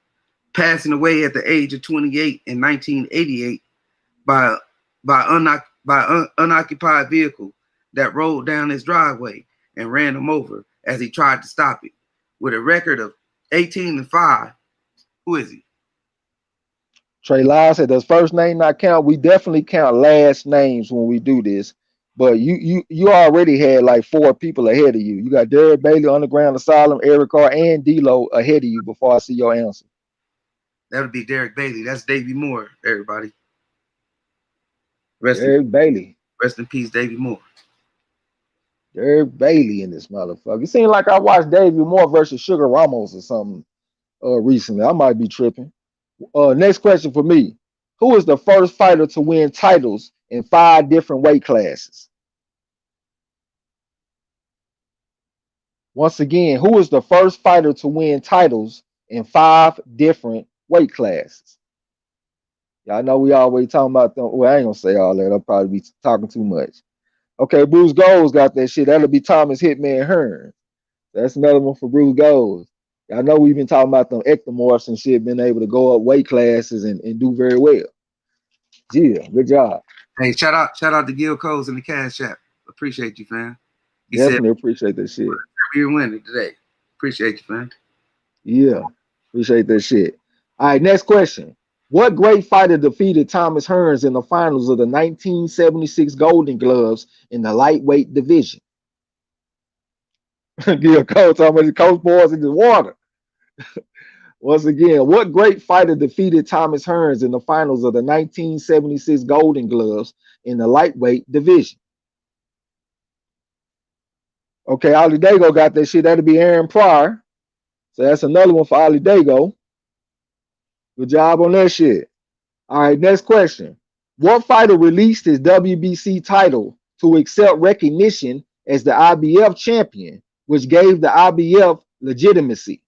Passing away at the age of 28 in 1988 by unoccupied vehicle that rolled down his driveway and ran him over as he tried to stop it. With a record of 18-5, who is he? Trey Lyles said, does first name not count? We definitely count last names when we do this. But you already had like 4 people ahead of you. You got Derek Bailey, Underground Asylum, Eric Carr, and D-Lo ahead of you before I see your answer. That would be Derek Bailey. That's Davey Moore, everybody. Derek Bailey. Rest in peace, Davey Moore. Derek Bailey in this motherfucker. It seemed like I watched Davey Moore versus Sugar Ramos or something recently. I might be tripping. Next question for me. Who is the first fighter to win titles in 5 different weight classes? Once again, who is the first fighter to win titles in 5 different weight classes? Y'all know we always talking about them. Well, I ain't gonna say all that. I'll probably be talking too much. Okay, Bruce Gold's got that shit. That'll be Thomas Hitman Hearn. That's another one for Bruce Gold. Y'all know we've been talking about them ectomorphs and shit, being able to go up weight classes and do very well. Yeah, good job. Hey, shout out to Gil Coles in the Cash App. Appreciate you, fam. He Definitely appreciate that shit. You're winning today. Appreciate you, fam. Yeah, appreciate that shit. All right, next question. What great fighter defeated Thomas Hearns in the finals of the 1976 Golden Gloves in the lightweight division? Gil Cole talking about the coach boys in the water. Once again, what great fighter defeated Thomas Hearns in the finals of the 1976 Golden Gloves in the lightweight division? Okay, Ali Dago got that shit. That'll be Aaron Pryor. So that's another one for Ali Dago. Good job on that shit. All right, next question. What fighter released his WBC title to accept recognition as the IBF champion, which gave the IBF legitimacy?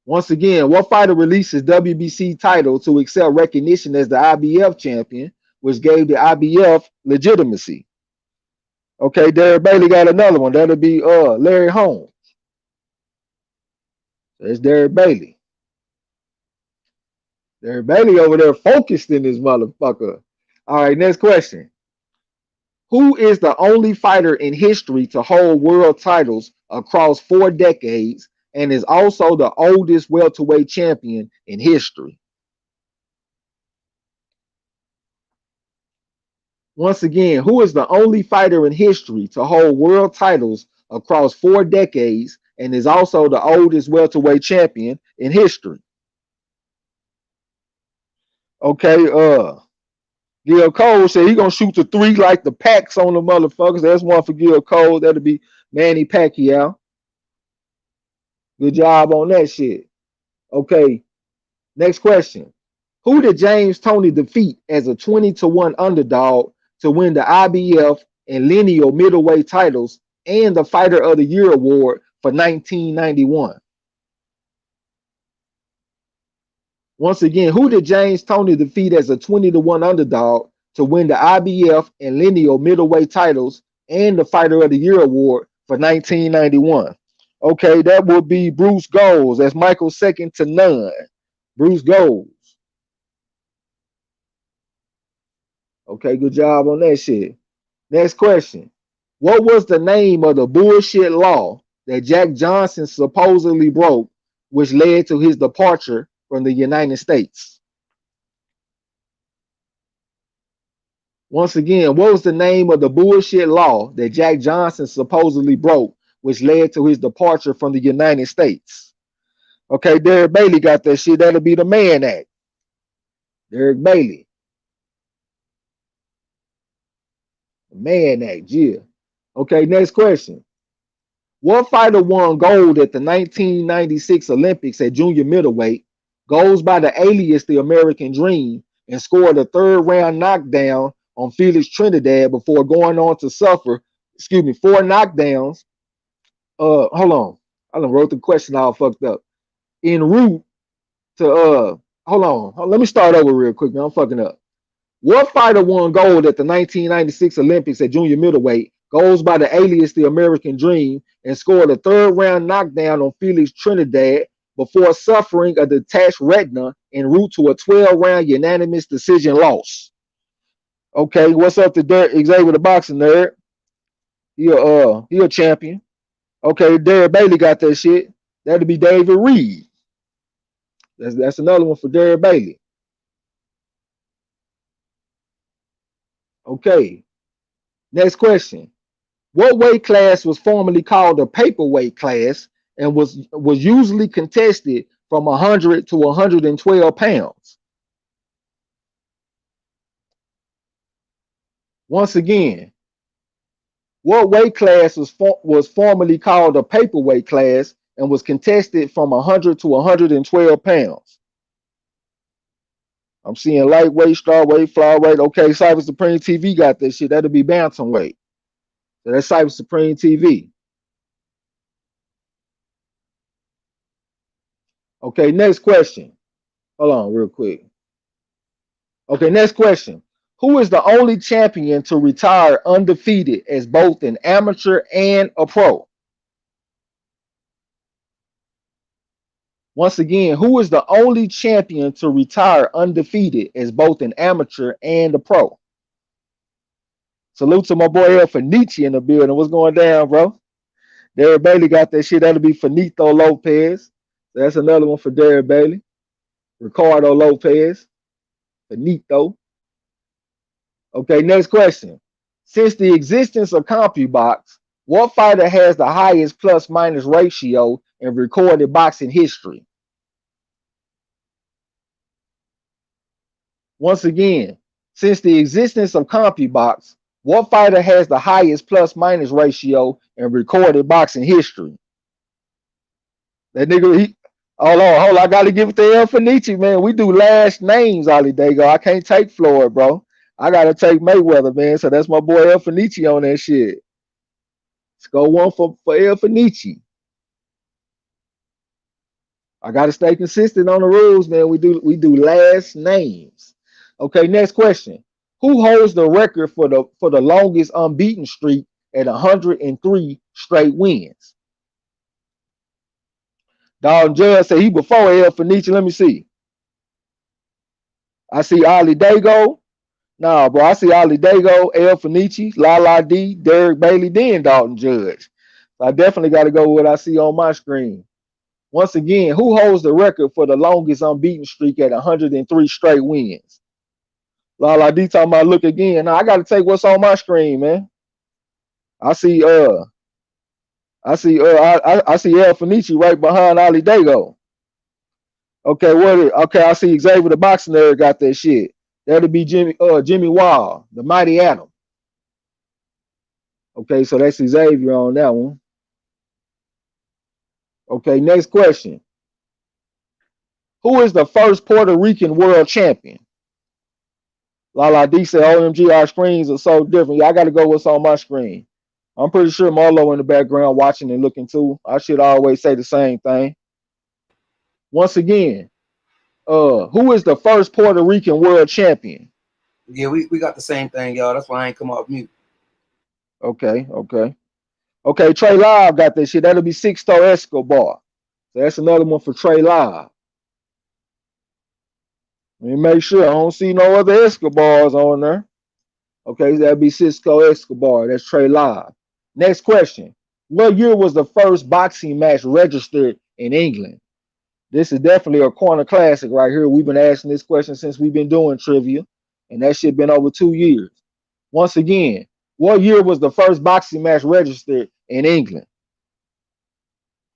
Once again, what fighter released his WBC title to accept recognition as the IBF champion, which gave the IBF legitimacy? Okay, Derek Bailey got another one. That'll be Larry Holmes. That's Derek Bailey. Derek Bailey over there focused in this motherfucker. All right, next question. Who is the only fighter in history to hold world titles across 4 decades and is also the oldest welterweight champion in history? Once again, who is the only fighter in history to hold world titles across 4 decades and is also the oldest welterweight champion in history? Okay, Gil Cole said he gonna shoot the 3 like the packs on the motherfuckers. That's one for Gil Cole. That'll be Manny Pacquiao. Good job on that shit. Okay, next question. Who did James Toney defeat as a 20-1 underdog to win the IBF and lineal middleweight titles and the Fighter of the Year award for 1991? Once again, who did James Toney defeat as a 20-1 underdog to win the IBF and lineal middleweight titles and the Fighter of the Year award for 1991? Okay, that would be Bruce Gold. That's Michael's second to none. Bruce Gold. Okay, good job on that shit. Next question. What was the name of the bullshit law that Jack Johnson supposedly broke, which led to his departure from the United States? Once again, what was the name of the bullshit law that Jack Johnson supposedly broke, which led to his departure from the United States? Okay, Derek Bailey got that shit. That'll be the Mann Act. Derek Bailey. The Mann Act, yeah. Okay, next question. What fighter won gold at the 1996 Olympics at junior middleweight, goes by the alias The American Dream, and scored a third round knockdown on Felix Trinidad before going on to suffer, 4 knockdowns? Hold on. I done wrote the question all fucked up. En route to hold on. Let me start over real quick, man. I'm fucking up. What fighter won gold at the 1996 Olympics at junior middleweight, goes by the alias The American Dream, and scored a third round knockdown on Felix Trinidad before suffering a detached retina en route to a 12-round unanimous decision loss? Okay, what's up to Derek Xavier the boxing nerd? He a champion. Okay, Derek Bailey got that shit. That'll be David Reed. That's another one for Derek Bailey. Okay, next question. What weight class was formerly called the paperweight class and was usually contested from 100 to 112 pounds? Once again, what weight class was formerly called a paperweight class and was contested from 100 to 112 pounds? I'm seeing lightweight, strawweight, flyweight. Okay, Cyber Supreme TV got this shit. That'll be bantamweight. So that's Cyber Supreme TV. Okay, next question. Hold on real quick. Okay, next question. Who is the only champion to retire undefeated as both an amateur and a pro? Once again, who is the only champion to retire undefeated as both an amateur and a pro? Salute to my boy El Fenici in the building. What's going down, bro? Derek Bailey got that shit. That'll be Finito Lopez. That's another one for Derek Bailey. Ricardo Lopez. Finito. Okay, next question. Since the existence of CompuBox, what fighter has the highest plus-minus ratio in recorded boxing history? Once again, since the existence of CompuBox, what fighter has the highest plus-minus ratio in recorded boxing history? That nigga, hold on, I gotta give it to El Fenici, man. We do last names, Ali Dago. I can't take Floyd, bro. I gotta take Mayweather, man. So that's my boy El Fenici on that shit. Let's go one for El Fenici. I gotta stay consistent on the rules, man. We do last names. Okay, next question. Who holds the record for the longest unbeaten streak at 103 straight wins? Dalton Judge said he before El Fenici. Let me see. I see Ali Dago. Nah, bro, I see Ali Dago, El Fenici, Lala D, Derek Bailey, then Dalton Judge. So I definitely got to go with what I see on my screen. Once again, who holds the record for the longest unbeaten streak at 103 straight wins? Lala D talking about look again. Now I got to take what's on my screen, man. I see El Fenici right behind Ali Dago. Okay, okay, I see Xavier the boxing nerd got that shit. That'll be Jimmy Wall, the Mighty Atom. Okay, so that's Xavier on that one. Okay, next question. Who is the first Puerto Rican world champion? Lala D said, OMG, our screens are so different. Yeah, I got to go what's on my screen. I'm pretty sure Marlo in the background watching and looking too. I should always say the same thing. Once again, who is the first Puerto Rican world champion? Yeah, we got the same thing, y'all. That's why I ain't come off mute. Okay. Trey Live got that shit. That'll be Sixto Escobar. So that's another one for Trey Live. Let me make sure I don't see no other Escobars on there. Okay, that'll be Cisco Escobar. That's Trey Live. Next question. What year was the first boxing match registered in England? This is definitely a corner classic right here. We've been asking this question since we've been doing trivia, and that shit been over 2 years. Once again, what year was the first boxing match registered in England?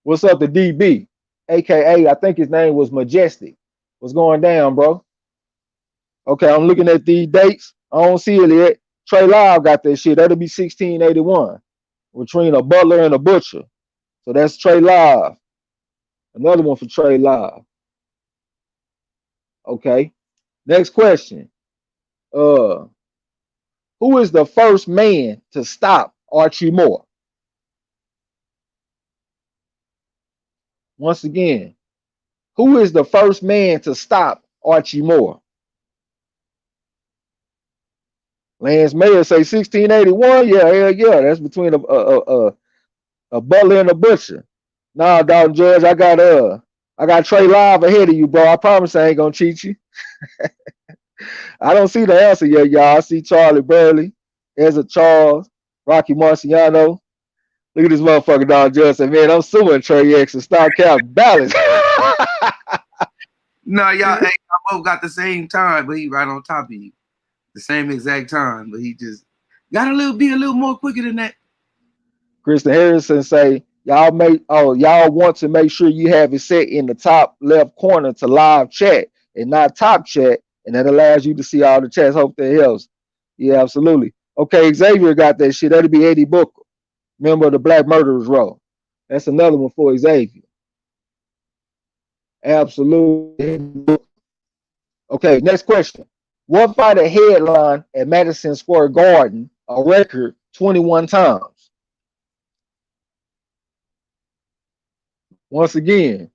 What's up to DB? AKA, I think his name was Majestic. What's going down, bro? Okay, I'm looking at these dates. I don't see it yet. Trey Lyle got that shit. That'll be 1681 between a butler and a butcher. So that's Trey Lyle. Another one for Trey Lyle. Okay. Next question. Uh, who is the first man to stop Archie Moore? Once again, who is the first man to stop Archie Moore? Lance Mayer say 1681. Yeah, hell yeah. That's between a butler and a butcher. Nah, dog Judge, I got Trey Live ahead of you, bro. I promise I ain't gonna cheat you. I don't see the answer yet, y'all. I see Charlie Burley, Ezra Charles, Rocky Marciano. Look at this motherfucker, Don Judge. Say, man, I'm suing Trey X and start count balance. No, y'all both got the same time, but he right on top of you. The same exact time, but he just got be a little more quicker than that. Kristen Harrison say, y'all want to make sure you have it set in the top left corner to live chat and not top chat, and that allows you to see all the chats. Hope that helps. Yeah, absolutely. Okay, Xavier got that shit. That'll be Eddie Booker, member of the Black Murderers Row. That's another one for Xavier. Absolutely. Okay, next question. What fighter headline at Madison Square Garden a record 21 times? Once again,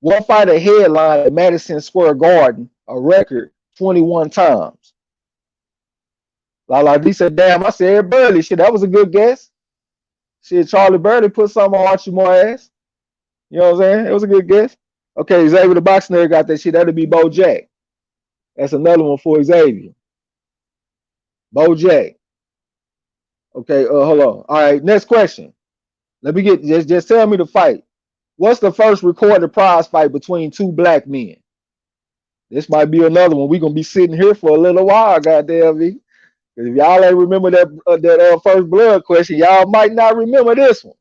what fighter headline at Madison Square Garden a record 21 times? La D said, damn, I said Burley. Shit, that was a good guess. Shit, Charlie Burley put something on Archie Moore ass. You know what I'm saying? It was a good guess. Okay, Xavier the Boxing Nerd got that shit. That'll be Bo Jack. That's another one for Xavier. Bo Jack. Okay, hold on. All right, next question. Let me get just tell me the fight. What's the first recorded prize fight between two black men? This might be another one. We're gonna be sitting here for a little while, goddamn me. If y'all ain't remember that first blood question, y'all might not remember this one.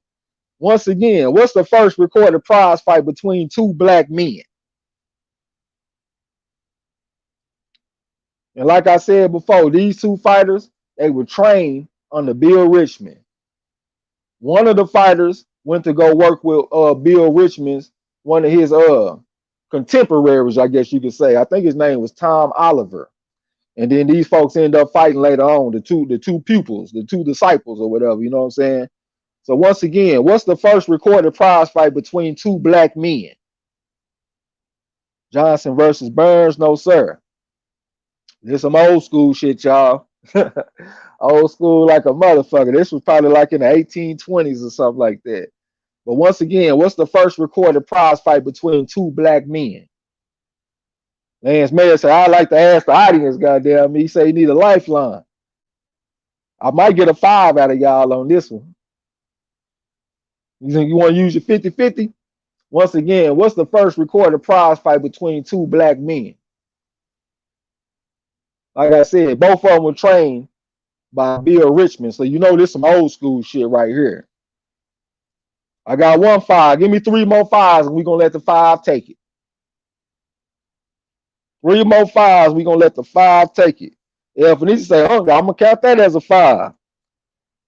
Once again, what's the first recorded prize fight between two black men? And like I said before, these two fighters, they were trained under Bill Richmond. One of the fighters went to go work with Bill Richmond's, one of his contemporaries, I guess you could say. I think his name was Tom Oliver. And then these folks end up fighting later on, the two pupils, the two disciples or whatever, you know what I'm saying? So once again, what's the first recorded prize fight between two black men? Johnson versus Burns? No, sir. This some old school shit, y'all. Old school like a motherfucker. This was probably like in the 1820s or something like that. But once again, what's the first recorded prize fight between two black men? Lance Mayer said, I'd like to ask the audience, goddamn me. He said he need a lifeline. I might get a 5 out of y'all on this one. You think you want to use your 50-50? Once again, what's the first recorded prize fight between two black men? Like I said, both of them were trained by Bill Richmond. So you know this some old school shit right here. I got 1 5. Give me 3 more 5s and we're going to let the 5 take it. 3 more 5s, we're going to let the 5 take it. If it needs to say, I'm going to count that as a 5.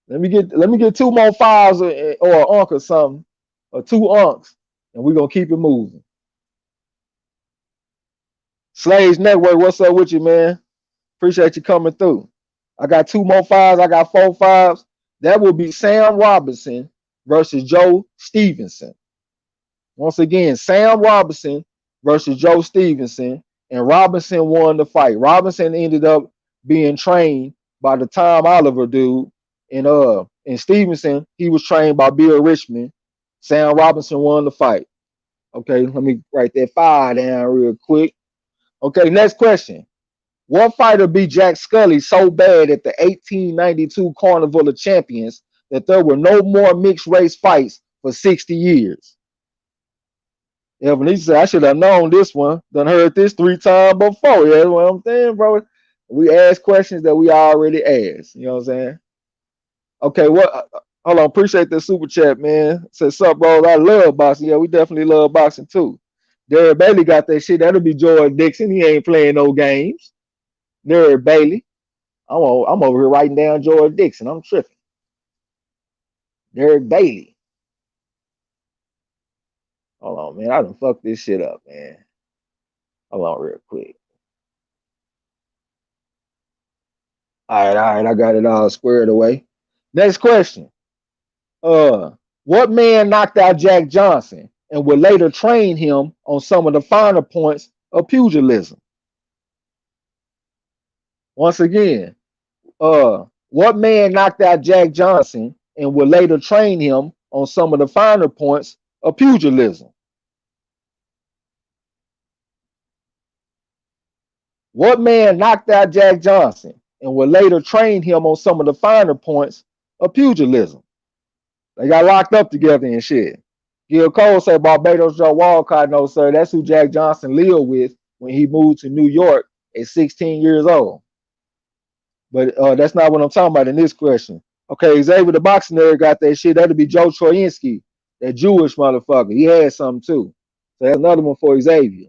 Let me get 2 more 5s or an unk or something, or 2 unks, and we're going to keep it moving. Slaves Network, what's up with you, man? Appreciate you coming through. I got 2 more 5s. I got 4 5s. That will be Sam Robinson versus Joe Stevenson. Once again, Sam Robinson versus Joe Stevenson, and Robinson won the fight. Robinson ended up being trained by the Tom Oliver dude, and Stevenson, he was trained by Bill Richmond. Sam Robinson won the fight. Okay, let me write that 5 down real quick. Okay, next question. What fighter beat Jack Scully so bad at the 1892 Carnival of Champions that there were no more mixed race fights for 60 years. Yeah, Venetia said, I should have known this one. Done heard this 3 times before. Yeah, that's what I'm saying, bro. We ask questions that we already asked. You know what I'm saying? Okay, what? Hold on. Appreciate the super chat, man. Says, sup, bro? I love boxing. Yeah, we definitely love boxing too. Derek Bailey got that shit. That'll be George Dixon. He ain't playing no games. Derek Bailey. I'm over here writing down George Dixon. I'm tripping. Derek Bailey. Hold on, man. I done fucked this shit up, man. Hold on real quick. All right. I got it all squared away. Next question. What man knocked out Jack Johnson and would later train him on some of the finer points of pugilism? Once again, what man knocked out Jack Johnson and would later train him on some of the finer points of pugilism? What man knocked out Jack Johnson and would later train him on some of the finer points of pugilism? They got locked up together and shit. Gil Cole said Barbados Joe Walcott. No, sir. That's who Jack Johnson lived with when he moved to New York at 16 years old. But that's not what I'm talking about in this question. Okay, Xavier the boxing nerd got that shit. That'll be Joe Troyinski, that Jewish motherfucker. He had something too. So that's another one for Xavier.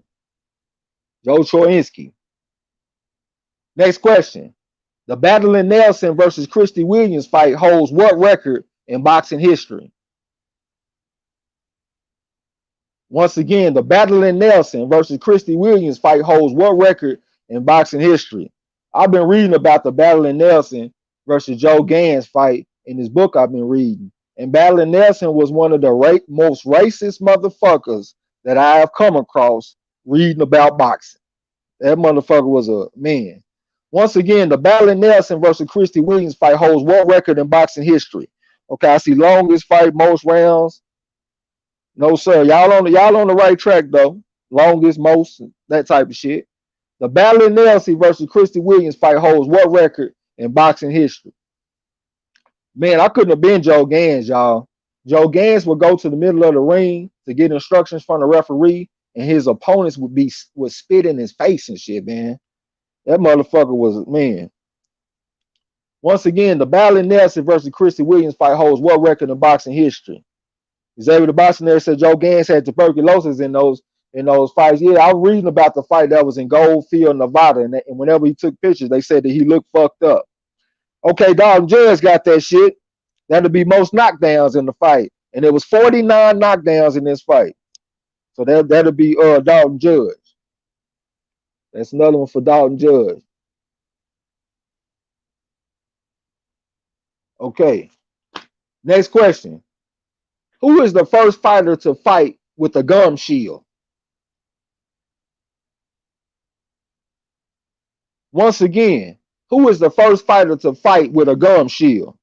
Joe Troyinski. Next question. The Battle in Nelson versus Christy Williams fight holds what record in boxing history? Once again, the Battle in Nelson versus Christy Williams fight holds what record in boxing history? I've been reading about the Battle in Nelson versus Joe Gans fight in this book I've been reading. And Battle in Nelson was one of the most racist motherfuckers that I have come across reading about boxing. That motherfucker was a man. Once again, the Battle in Nelson versus Christy Williams fight holds what record in boxing history? Okay, I see longest fight, most rounds. No, sir. Y'all on the right track though. Longest, most, that type of shit. The Battle in Nelson versus Christy Williams fight holds what record in boxing history? Man, I couldn't have been Joe Gans, y'all. Joe Gans would go to the middle of the ring to get instructions from the referee, and his opponents would spit in his face and shit, man. That motherfucker was, man. Once again, the Battle in Nelson versus Christy Williams fight holds what record in boxing history? Xavier the boxing there said Joe Gans had tuberculosis in those fights. Yeah, I was reading about the fight that was in Goldfield, Nevada, and whenever he took pictures, they said that he looked fucked up. Okay, Dalton Judge got that shit. That'll be most knockdowns in the fight, and there was 49 knockdowns in this fight. So that'll be Dalton Judge. That's another one for Dalton Judge. Okay. Next question. Who is the first fighter to fight with a gum shield? Once again, who is the first fighter to fight with a gum shield?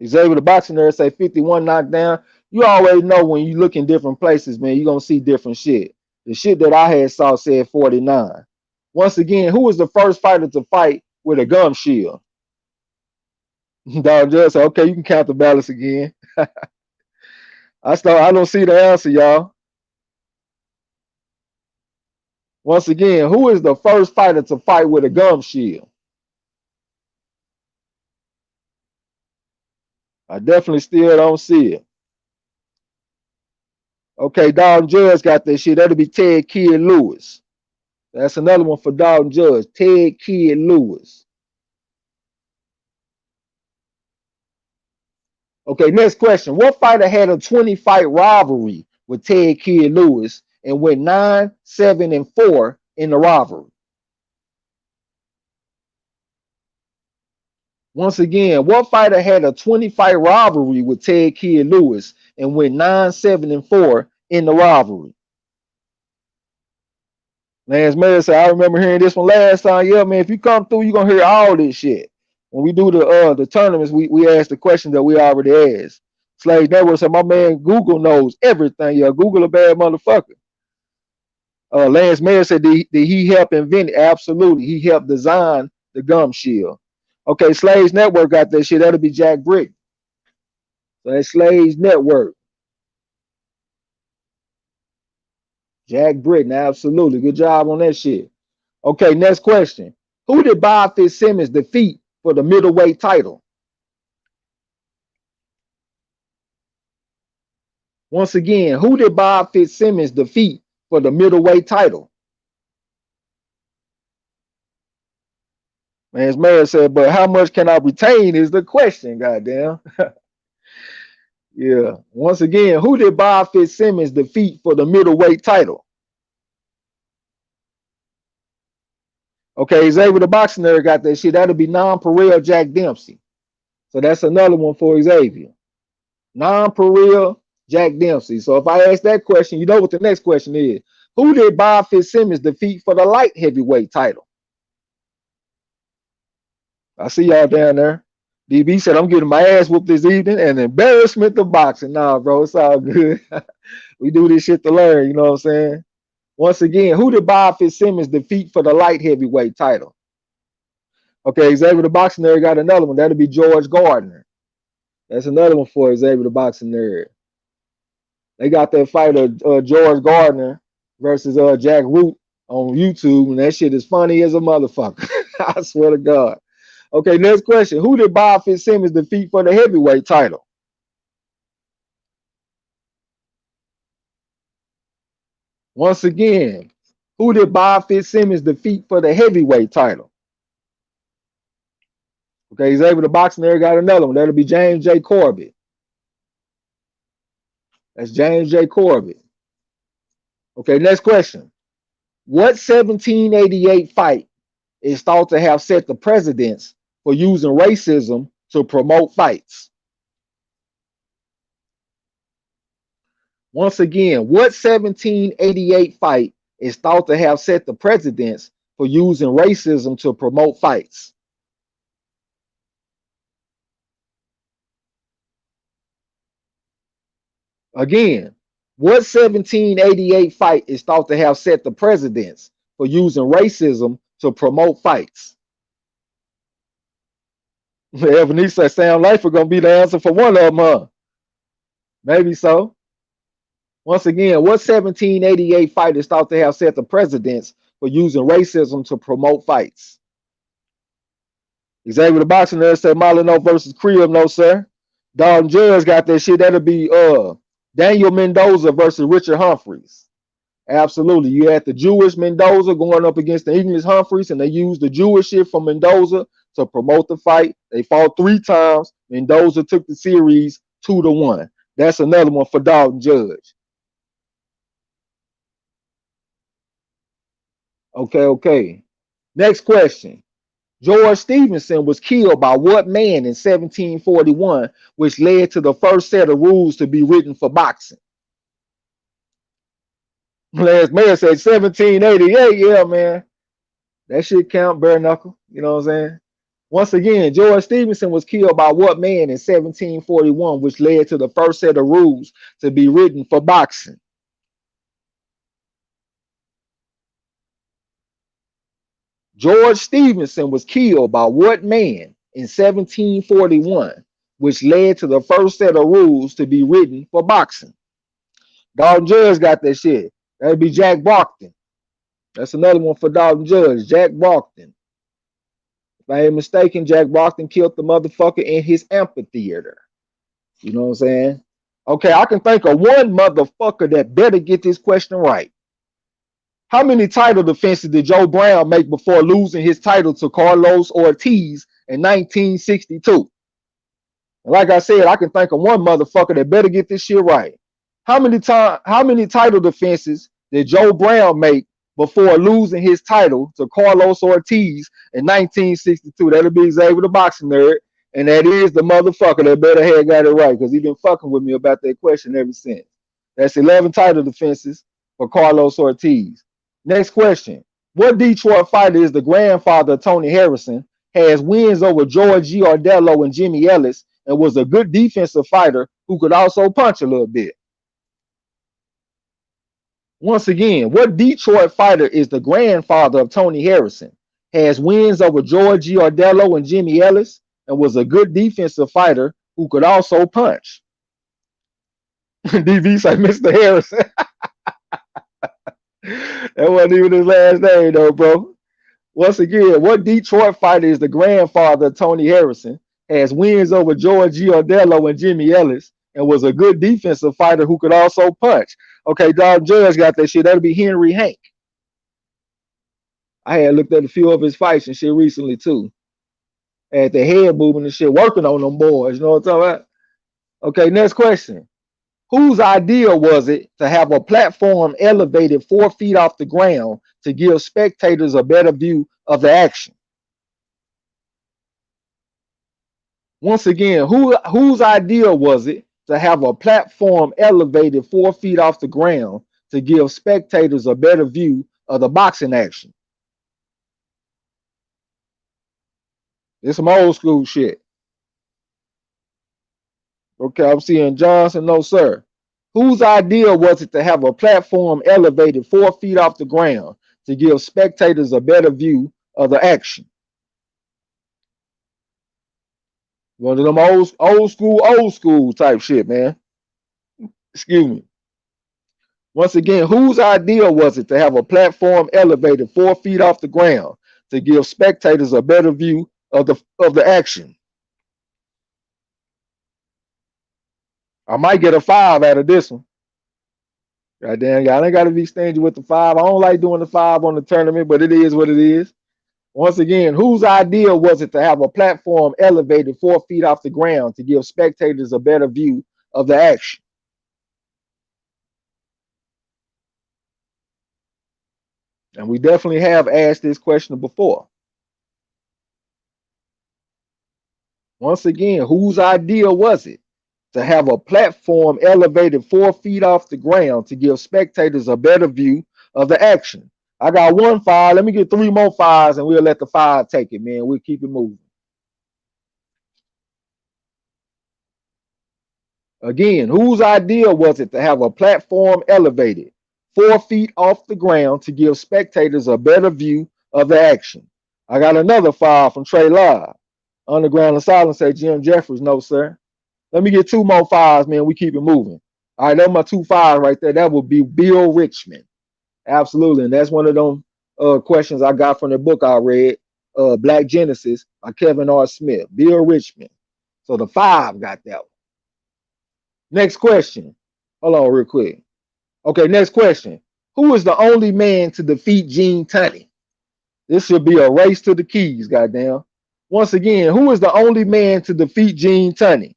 Xavier the boxing nerd say 51 knockdown. You always know when you look in different places, man, you're going to see different shit. The shit that I had saw said 49. Once again, who was the first fighter to fight with a gum shield? Dog just said, okay, you can count the balance again. I don't see the answer, y'all. Once again, who is the first fighter to fight with a gum shield? I definitely still don't see it. Okay, Dalton Judge got that shit. That'll be Ted Kid Lewis. That's another one for Dalton Judge. Ted Kid Lewis. Okay, next question. What fighter had a 20-fight rivalry with Ted Kid Lewis and went 9, 7, and 4 in the rivalry? Once again, what fighter had a 20-fight rivalry with Ted Kid Lewis and went 9, 7, and 4 in the rivalry? Lance Mayer said, I remember hearing this one last time. Yeah, man, if you come through, you're going to hear all this shit. When we do the tournaments, we ask the question that we already asked. Slave Network said, my man Google knows everything. Yeah, Google a bad motherfucker. Lance Mayer said, did he help invent it? Absolutely. He helped design the gum shield. Okay, Slaves Network got that shit. That'll be Jack Brick. So that's Slaves Network. Jack Britton, absolutely. Good job on that shit. Okay, next question. Who did Bob Fitzsimmons defeat for the middleweight title? Once again, who did Bob Fitzsimmons defeat for the middleweight title? Man, as Mayor said, but how much can I retain is the question, goddamn. Yeah. Once again, who did Bob Fitzsimmons defeat for the middleweight title? Okay, Xavier the Boxing Nerd got that shit. That'll be non-pareil Jack Dempsey. So that's another one for Xavier. Non-pareil Jack Dempsey. So if I ask that question, you know what the next question is. Who did Bob Fitzsimmons defeat for the light heavyweight title? I see y'all down there. DB said, I'm getting my ass whooped this evening and embarrassment of boxing. Nah, bro, it's all good. We do this shit to learn, you know what I'm saying? Once again, who did Bob Fitzsimmons defeat for the light heavyweight title? Okay, Xavier the Boxing Nerd got another one. That'll be George Gardner. That's another one for Xavier the Boxing Nerd. They got that fight of George Gardner versus Jack Root on YouTube, and that shit is funny as a motherfucker. I swear to God. Okay, next question. Who did Bob Fitzsimmons defeat for the heavyweight title? Once again, who did Bob Fitzsimmons defeat for the heavyweight title? Okay, Xavier the Boxing Nerd got another one. That'll be James J. Corbett. That's James J. Corbett. Okay, next question. What 1788 fight is thought to have set the precedence for using racism to promote fights? Once again, what 1788 fight is thought to have set the precedence for using racism to promote fights? Again, what 1788 fight is thought to have set the precedence for using racism to promote fights? Ebony said Sam Lifer gonna be the answer for one of them, huh? Maybe so. Once again, what 1788 fight is thought to have set the precedence for using racism to promote fights? Xavier the Boxing Nerd said Molyneux versus Crib, no sir. Dalton Judge got that shit. That'll be Daniel Mendoza versus Richard Humphreys. Absolutely. You had the Jewish Mendoza going up against the English Humphreys, and they used the Jewish shit from Mendoza to promote the fight. They fought 3 times. Mendoza took the series 2-1. That's another one for Dalton Judge. Okay. Next question. George Stevenson was killed by what man in 1741, which led to the first set of rules to be written for boxing? Last Mayor said 1788. Yeah, man. That shit count, bare knuckle. You know what I'm saying? Once again, George Stevenson was killed by what man in 1741, which led to the first set of rules to be written for boxing? George Stevenson was killed by what man in 1741, which led to the first set of rules to be written for boxing? Dalton Judge got that shit. That'd be Jack Brockton. That's another one for Dalton Judge, Jack Brockton. If I ain't mistaken, Jack Brockton killed the motherfucker in his amphitheater. You know what I'm saying? Okay, I can think of one motherfucker that better get this question right. How many title defenses did Joe Brown make before losing his title to Carlos Ortiz in 1962? Like I said, I can think of one motherfucker that better get this shit right. How many title defenses did Joe Brown make before losing his title to Carlos Ortiz in 1962? That'll be Xavier the Boxing Nerd, and that is the motherfucker that better have got it right, because he been fucking with me about that question ever since. That's 11 title defenses for Carlos Ortiz. Next question. What Detroit fighter is the grandfather of Tony Harrison, has wins over George Giardello and Jimmy Ellis, and was a good defensive fighter who could also punch a little bit? Once again, what Detroit fighter is the grandfather of Tony Harrison, has wins over George Giardello and Jimmy Ellis, and was a good defensive fighter who could also punch. DV say Mr. Harrison. That wasn't even his last name though, bro. Once again, what Detroit fighter is the grandfather of Tony Harrison, has wins over George Giardello and Jimmy Ellis, and was a good defensive fighter who could also punch? Okay, Dog Judge got that shit. That'll be Henry Hank. I had looked at a few of his fights and shit recently too. Had the head moving and shit, working on them boys. You know what I'm talking about? Okay, next question. Whose idea was it to have a platform elevated 4 feet off the ground to give spectators a better view of the action? Once again, whose idea was it to have a platform elevated 4 feet off the ground to give spectators a better view of the boxing action? It's some old school shit. Okay, I'm seeing Johnson. No, sir. Whose idea was it to have a platform elevated 4 feet off the ground to give spectators a better view of the action? One of them old school type shit, man. Excuse me. Once again, whose idea was it to have a platform elevated 4 feet off the ground to give spectators a better view of the action? I might get a 5 out of this one. Goddamn, y'all ain't got to be stingy with the 5. I don't like doing the 5 on the tournament, but it is what it is. Once again, whose idea was it to have a platform elevated 4 feet off the ground to give spectators a better view of the action? And we definitely have asked this question before. Once again, whose idea was it to have a platform elevated 4 feet off the ground to give spectators a better view of the action? I got 1 5. Let me get 3 more 5s and we'll let the 5 take it, man. We'll keep it moving. Again, whose idea was it to have a platform elevated 4 feet off the ground to give spectators a better view of the action? I got another 5 from Trey Live. Underground and Silence say Jim Jeffries. No, sir. Let me get 2 more 5s, man. We keep it moving. All right, that's my 2 5s right there. That would be Bill Richmond. Absolutely. And that's one of them questions I got from the book I read, Black Genesis by Kevin R. Smith. Bill Richmond. So the 5 got that one. Next question. Hold on real quick. Okay, next question. Who is the only man to defeat Gene Tunney? This should be a race to the keys, goddamn. Once again, who is the only man to defeat Gene Tunney?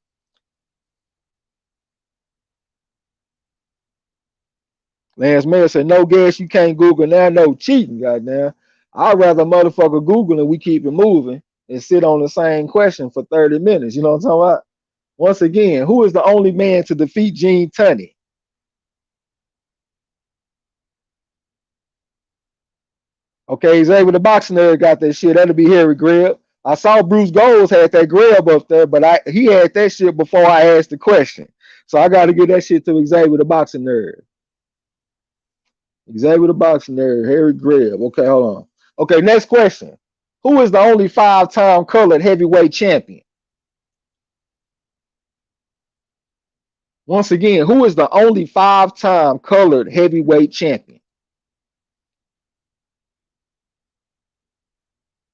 Lance Mayer said, no gas, you can't Google now, no cheating, goddamn. I'd rather motherfucker Google and we keep it moving and sit on the same question for 30 minutes. You know what I'm talking about? Once again, who is the only man to defeat Gene Tunney? Okay, Xavier the boxing nerd got that shit. That'll be Harry Greb. I saw Bruce Gold had that Greb up there, but he had that shit before I asked the question. So I got to give that shit to Xavier the boxing nerd. Xavier the boxing nerd, Harry Greb. Okay, hold on. Okay, next question. Who is the only 5-time colored heavyweight champion? Once again, who is the only 5-time colored heavyweight champion?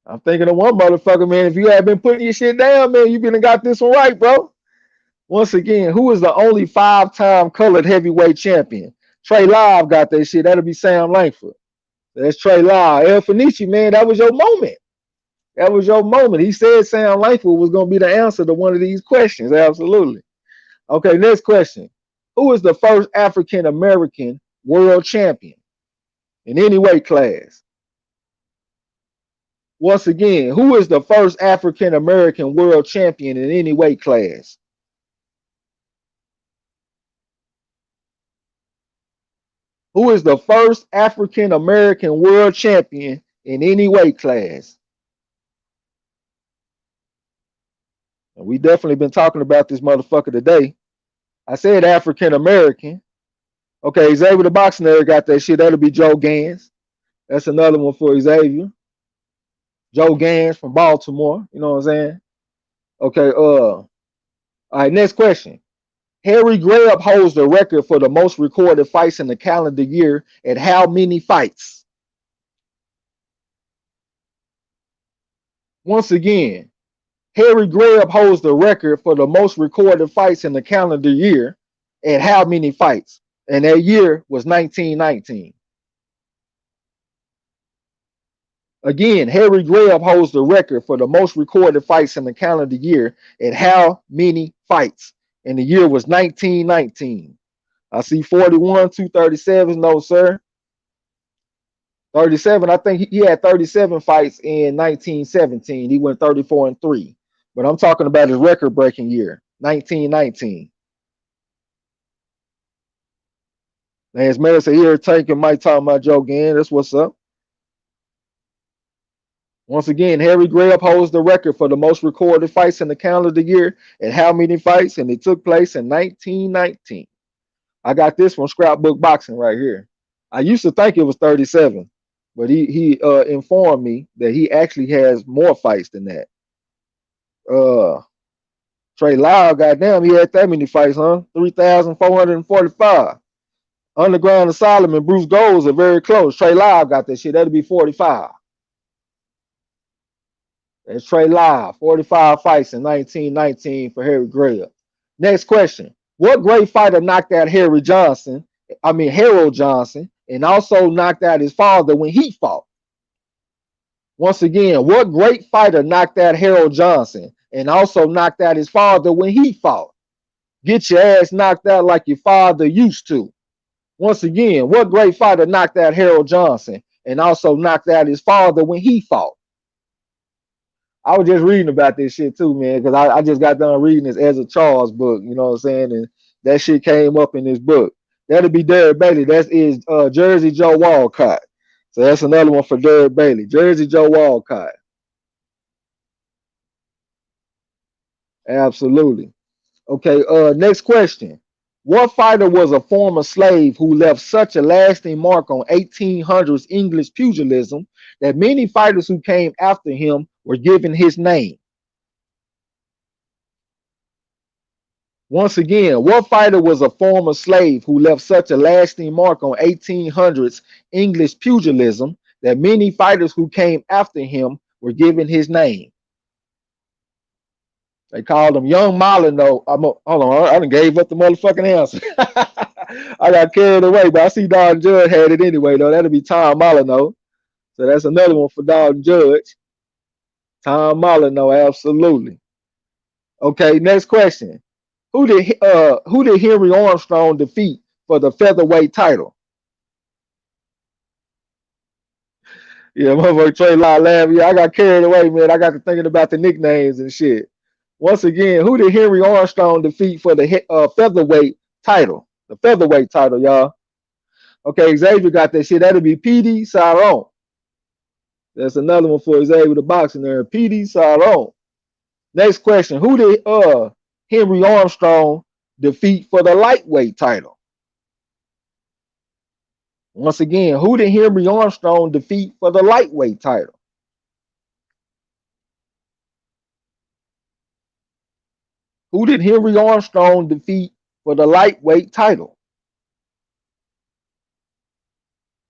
I'm thinking of one motherfucker, man. If you had been putting your shit down, man, you been and got this one right, bro. Once again, who is the only 5-time colored heavyweight champion? Trey Live got that shit. That'll be Sam Langford. That's Trey Live. El Fenici, man, that was your moment. That was your moment. He said Sam Langford was going to be the answer to one of these questions. Absolutely. Okay, next question. Who is the first African-American world champion in any weight class? Once again, who is the first African-American world champion in any weight class? Who is the first African-American world champion in any weight class? And we definitely been talking about this motherfucker today. I said African-American. Okay, Xavier the boxing nerd got that shit. That'll be Joe Gans. That's another one for Xavier. Joe Gans from Baltimore. You know what I'm saying? Okay. All right. Next question. Harry Greb holds the record for the most recorded fights in the calendar year at how many fights? Once again, Harry Greb holds the record for the most recorded fights in the calendar year at how many fights? And that year was 1919. Again, Harry Greb holds the record for the most recorded fights in the calendar year at how many fights? And the year was 1919. I see 41, 237. No, sir. 37. I think he had 37 fights in 1917. He went 34-3. But I'm talking about his record-breaking year, 1919. Lance Mayer said, here, taking Mike talking about Joe Gann. That's what's up. Once again, Harry Greb holds the record for the most recorded fights in the calendar year and how many fights, and it took place in 1919. I got this from Scrapbook Boxing right here. I used to think it was 37, but he informed me that he actually has more fights than that. Trey Lyle, goddamn, he had that many fights, huh? 3,445. Underground and Solomon, Bruce Goals are very close. Trey Lyle got that shit. That'll be 45. That's Trey Lyle, 45 fights in 1919 for Harry Greb. Next question. What great fighter knocked out Harold Johnson, and also knocked out his father when he fought? Once again, what great fighter knocked out Harold Johnson and also knocked out his father when he fought? Get your ass knocked out like your father used to. Once again, what great fighter knocked out Harold Johnson and also knocked out his father when he fought? I was just reading about this shit too, man, because I just got done reading this Ezra Charles book, you know what I'm saying? And that shit came up in this book. That'll be Derek Bailey. That is Jersey Joe Walcott. So that's another one for Derek Bailey. Jersey Joe Walcott. Absolutely. Okay, next question. What fighter was a former slave who left such a lasting mark on 1800s English pugilism that many fighters who came after him were given his name? Once again, what fighter was a former slave who left such a lasting mark on 1800s English pugilism that many fighters who came after him were given his name? They called him Young Molyneux. Hold on, I done gave up the motherfucking answer. I got carried away, but I see Don Judge had it anyway, though. That'll be Tom Molyneux. So that's another one for Don Judge. Tom Molyneux, absolutely. Okay, next question. Who did Henry Armstrong defeat for the featherweight title? Yeah, motherfucker Trey Lyle laughing. Yeah, I got carried away, man. I got to thinking about the nicknames and shit. Once again, who did Henry Armstrong defeat for the featherweight title? The featherweight title, y'all. Okay, Xavier got that shit. That'll be P.D. Saron. That's another one for Xavier the boxing there. P.D. Saron. Next question. Who did Henry Armstrong defeat for the lightweight title? Once again, who did Henry Armstrong defeat for the lightweight title? Who did Henry Armstrong defeat for the lightweight title?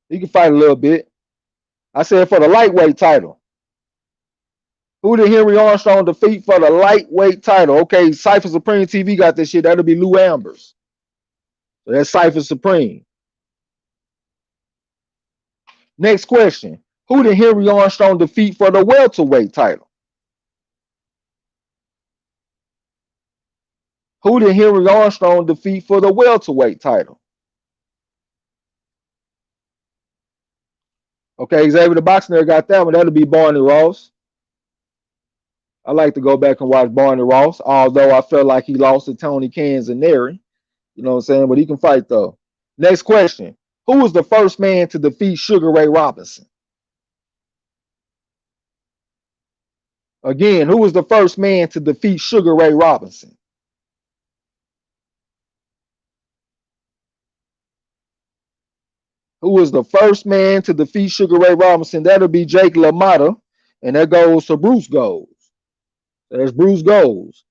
He can fight a little bit. I said for the lightweight title. Who did Henry Armstrong defeat for the lightweight title? Okay, Cypher Supreme TV got this shit. That'll be Lou Ambers. So that's Cypher Supreme. Next question. Who did Henry Armstrong defeat for the welterweight title? Who did Henry Armstrong defeat for the welterweight title? Okay, Xavier the Boxer got that one. That'll be Barney Ross. I like to go back and watch Barney Ross, although I felt like he lost to Tony Canzaneri. You know what I'm saying? But he can fight, though. Next question. Who was the first man to defeat Sugar Ray Robinson? Again, who was the first man to defeat Sugar Ray Robinson? Who was the first man to defeat Sugar Ray Robinson? That'll be Jake LaMotta. And that goes to Bruce Goes. There's Bruce Goes.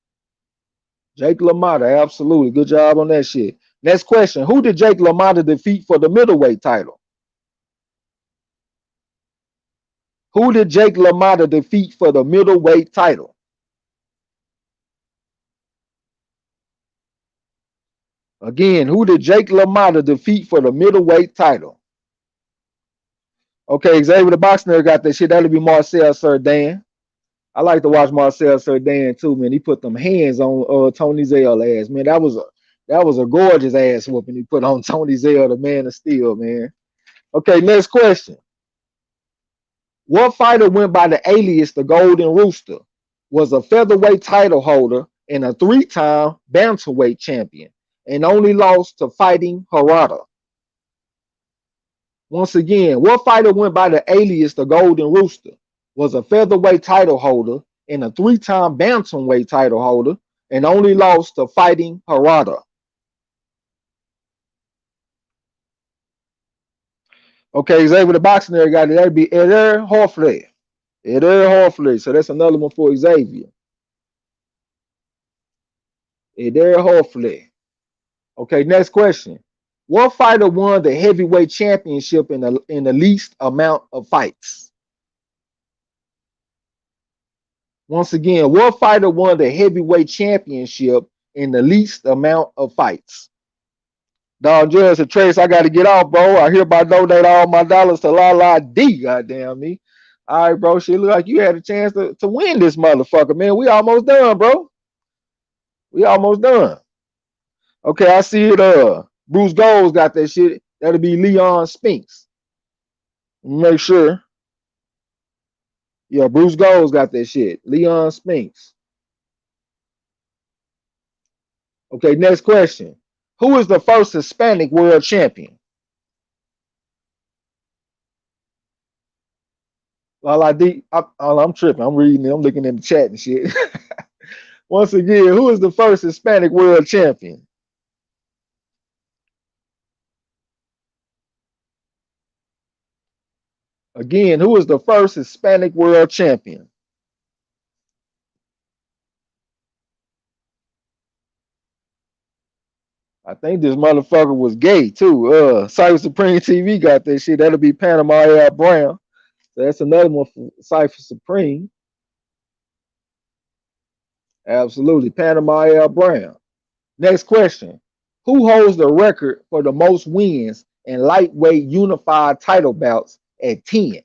Jake LaMotta, absolutely. Good job on that shit. Next question. Who did Jake LaMotta defeat for the middleweight title? Who did Jake LaMotta defeat for the middleweight title? Again, who did Jake LaMotta defeat for the middleweight title? Okay, Xavier the Boxer got that shit. That'll be Marcel Cerdan. I like to watch Marcel Cerdan too, man. He put them hands on Tony Zell ass, man. That was a gorgeous ass whooping he put on Tony Zell, the man of steel, man. Okay, next question. What fighter went by the alias the Golden Rooster, was a featherweight title holder and a 3-time bantamweight champion, and only lost to Fighting Harada? Once again, what fighter went by the alias the Golden Rooster, was a featherweight title holder and a 3-time bantamweight title holder, and only lost to Fighting Harada? Okay, Xavier the Boxing there got it. That'd be Eder Hoffley. Eder Hoffley. So that's another one for Xavier. Eder Hoffley. Okay, next question. What fighter won the heavyweight championship in the least amount of fights? Once again, what fighter won the heavyweight championship in the least amount of fights? Dog Judge and Trace, I got to get off, bro. I hereby donate all my dollars to La D, goddamn me. All right, bro. Shit, look like you had a chance to win this motherfucker, man. We almost done, bro. We almost done. Okay, I see it. Bruce Gold's got that shit. That'll be Leon Spinks. Make sure. Yeah, Bruce Gold's got that shit. Leon Spinks. Okay, next question. Who is the first Hispanic world champion? I'm tripping. I'm reading it. I'm looking in the chat and shit. Once again, who is the first Hispanic world champion? Again, who is the first Hispanic world champion? I think this motherfucker was gay too. Cypher Supreme TV got that shit. That'll be Panama Air Brown. So that's another one for Cypher Supreme. Absolutely. Panama Air Brown. Next question. Who holds the record for the most wins in lightweight unified title bouts at 10?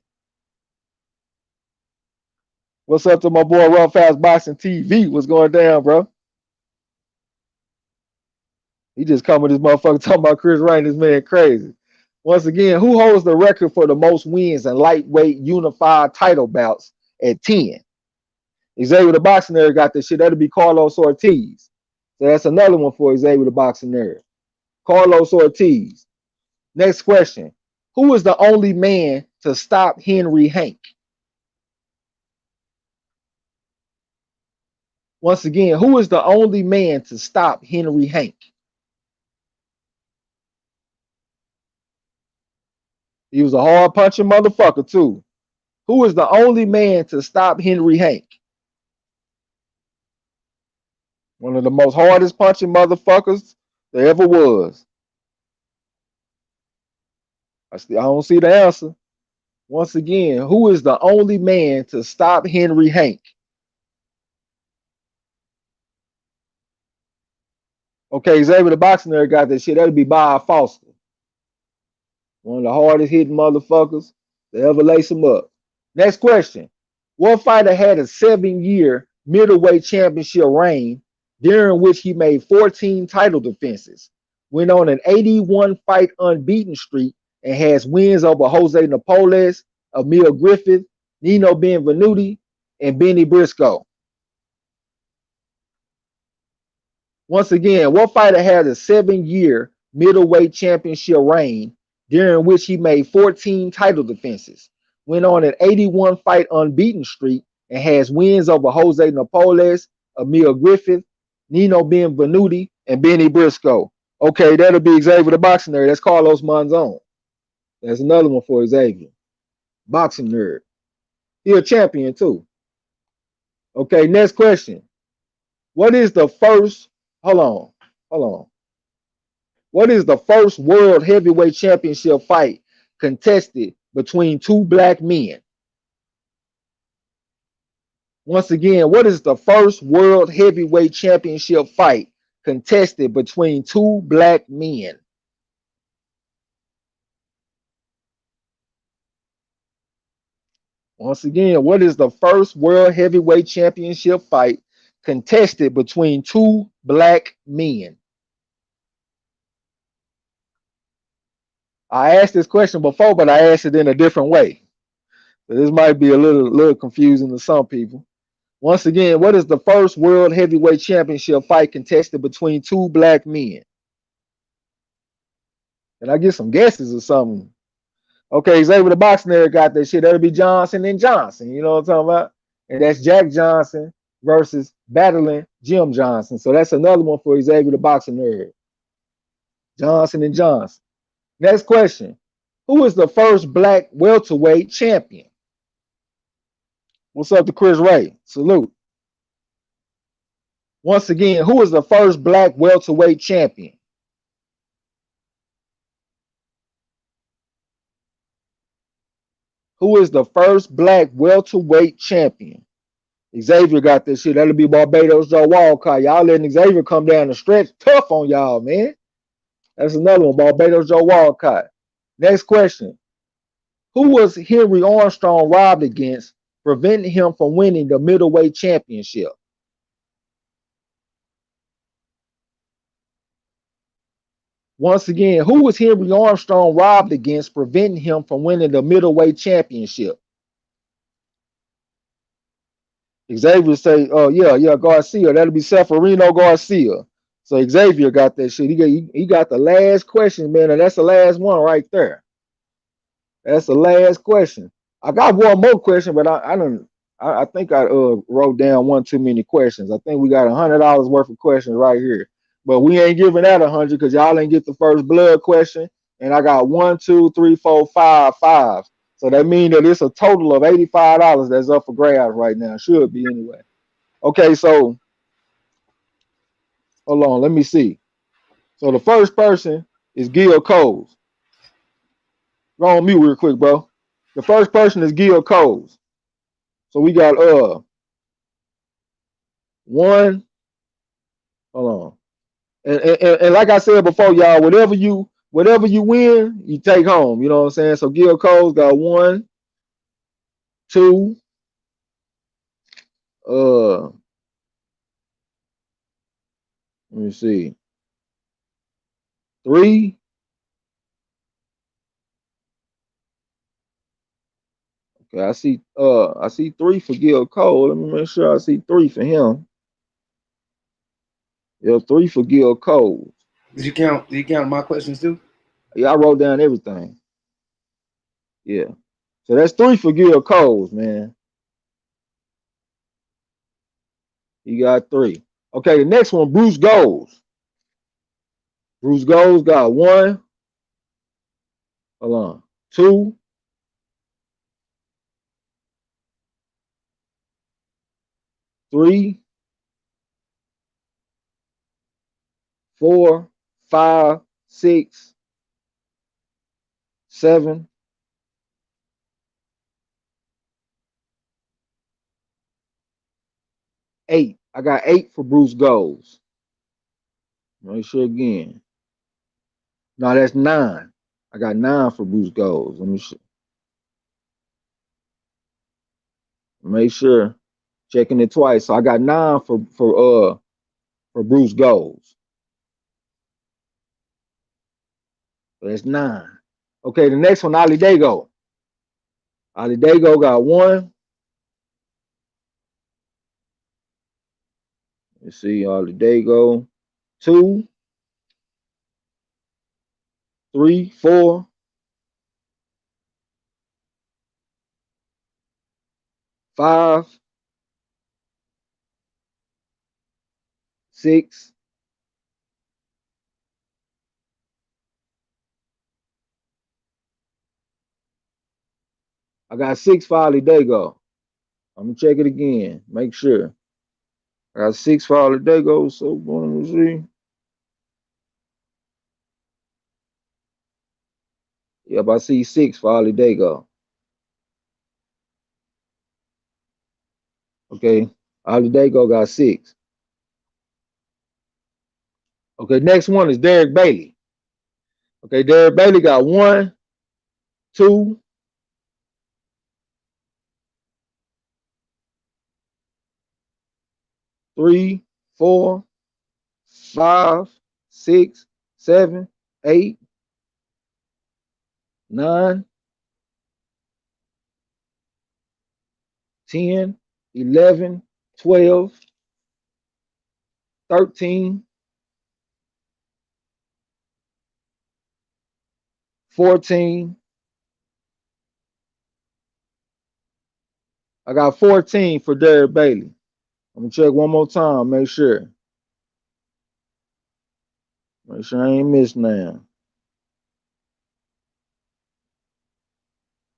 What's up to my boy Rough Fast Boxing TV? What's going down, bro? He just come with this motherfucker talking about Chris Rain. This man crazy. Once again, who holds the record for the most wins in lightweight unified title bouts at 10? Xavier the Boxing Nerd got this shit. That'll be Carlos Ortiz. So that's another one for Xavier the Boxing Nerd. Carlos Ortiz. Next question. Who is the only man to stop Henry Hank? Once again, who is the only man to stop Henry Hank? He was a hard punching motherfucker too. Who is the only man to stop Henry Hank? One of the most hardest punching motherfuckers there ever was. I don't see the answer. Once again, who is the only man to stop Henry Hank? Okay, Xavier the Boxing Nerd got that shit. That'll be Bob Foster. One of the hardest hitting motherfuckers to ever lace him up. Next question. What fighter had a 7-year middleweight championship reign during which he made 14 title defenses, went on an 81 fight unbeaten streak, and has wins over Jose Napoles, Emil Griffith, Nino Benvenuti, and Benny Briscoe? Once again, what fighter had a 7-year middleweight championship reign during which he made 14 title defenses, went on an 81 fight unbeaten streak, and has wins over Jose Napoles, Emil Griffith, Nino Benvenuti, and Benny Briscoe? Okay, that'll be Xavier the Boxing Nerd. That's Carlos Monzon. That's another one for Xavier. Boxing Nerd. He a champion too. Okay, next question. What is the first? Hold on, hold on. What is the first world heavyweight championship fight contested between two black men? Once again, what is the first world heavyweight championship fight contested between two black men? Once again, what is the first world heavyweight championship fight contested between two black men? I asked this question before, but I asked it in a different way. So this might be a little confusing to some people. Once again, what is the first world heavyweight championship fight contested between two black men? Can I get some guesses or something? Okay, Xavier the Boxing there got that shit. That'll be Johnson and Johnson. You know what I'm talking about? And that's Jack Johnson versus battling Jim Johnson. So that's another one for Xavier the Boxing nerd. Johnson and Johnson. Next question. Who is the first black welterweight champion? What's up to Chris Ray? Salute. Once again, who is the first black welterweight champion? Who is the first black welterweight champion? Xavier got this shit. That'll be Barbados Joe Walcott. Y'all letting Xavier come down the stretch tough on y'all, man. That's another one. Barbados Joe Walcott. Next question. Who was Henry Armstrong robbed against, preventing him from winning the middleweight championship? Once again, who was Henry Armstrong robbed against, preventing him from winning the middleweight championship? Xavier say, "Oh yeah, Garcia. That'll be Seferino Garcia." So Xavier got that shit. He got the last question, man, and that's the last one right there. That's the last question. I got one more question, but I think I wrote down one too many questions. I think we got $100 worth of questions right here, but we ain't giving that 100 because y'all ain't get the first blood question. And I got one, two, three, four, five. So that means that it's a total of $85 that's up for grabs right now. Should be anyway. Okay, so hold on, let me see. So the first person is Gil Coles. Go on mute real quick, bro. The first person is Gil Coles. So we got one. Hold on. And like I said before, y'all, whatever you win, you take home. You know what I'm saying? So Gil Coles got one, two, let me see, three. Okay, I see three for Gil Cole. Let me make sure I see three for him. Yeah, three for Gil Cole. Did you count my questions too? Yeah, I wrote down everything. Yeah. So that's three for Gil Coles, man. He got three. Okay, the next one, Bruce Goes. Bruce Goes got one. Hold on. Two. Three. Four. Five. Six. Seven. Eight. I got eight for Bruce Goes. Make sure again. No, that's nine. I got nine for Bruce Goes. Let me make sure. Checking it twice. So I got nine for Bruce Goes. So that's nine. Okay, the next one, Ali Dago. Ali Dago got one. Let's see, Ali Dago. Two, three, four, five, six, I got six for Ali Dago. I'm gonna check it again. Make sure. I got 6 for all the Dago. So let me see. Yep, I see 6 for all the Dago. Okay. All the Dago got 6. Okay, next one is Derek Bailey. Okay, Derek Bailey got 1, 2, 3, 4, 5, 6, 7, 8, 9, 10, 11, 12, 13, 14. I got 14 for Derek Bailey. I'm gonna check one more time, make sure. Make sure I ain't missed now.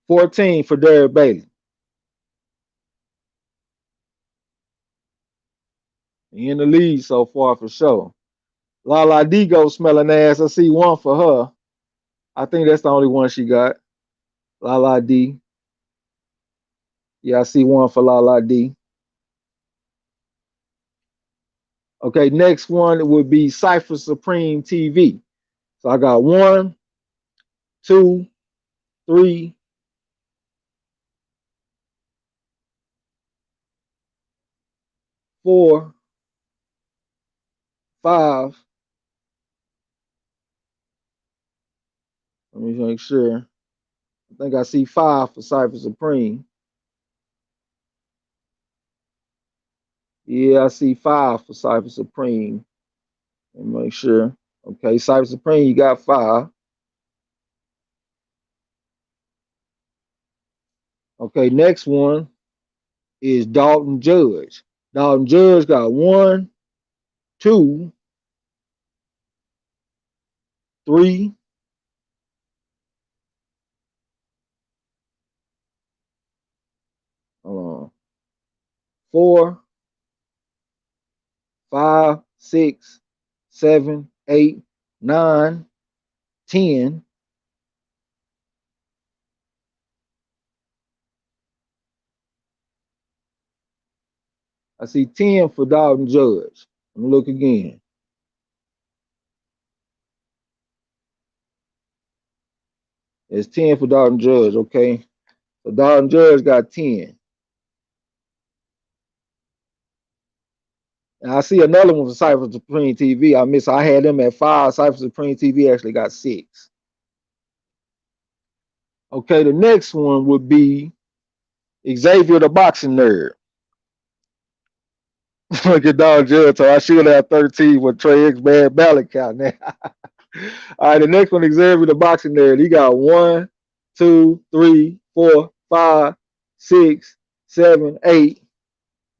14 for Derek Bailey. He in the lead so far for sure. Lala D go smelling ass. I see 1 for her. I think that's the only one she got. Lala D. Yeah, I see 1 for Lala D. Okay, next one would be Cypher Supreme TV. So I got 1, 2, 3, 4, 5. Let me make sure. I think I see 5 for Cypher Supreme. Yeah, I see 5 for Cypher Supreme. Let me make sure. Okay, Cypher Supreme, you got 5. Okay, next one is Dalton Judge. Dalton Judge got 1, 2, 3, 4, 5, 6, 7, 8, 9, 10. I see 10 for Dalton Judge. Let me look again. It's 10 for Dalton Judge, okay? So Dalton Judge got 10. And I see another one for Cypher Supreme TV. I had them at 5. Cypher Supreme TV actually got 6. Okay, the next one would be Xavier the Boxing Nerd. Look at Dalton Judge. So I should have 13 with Trey X bad ballot count now. All right, the next one, Xavier the Boxing Nerd. He got 1, 2, 3, 4, 5, 6, 7, 8,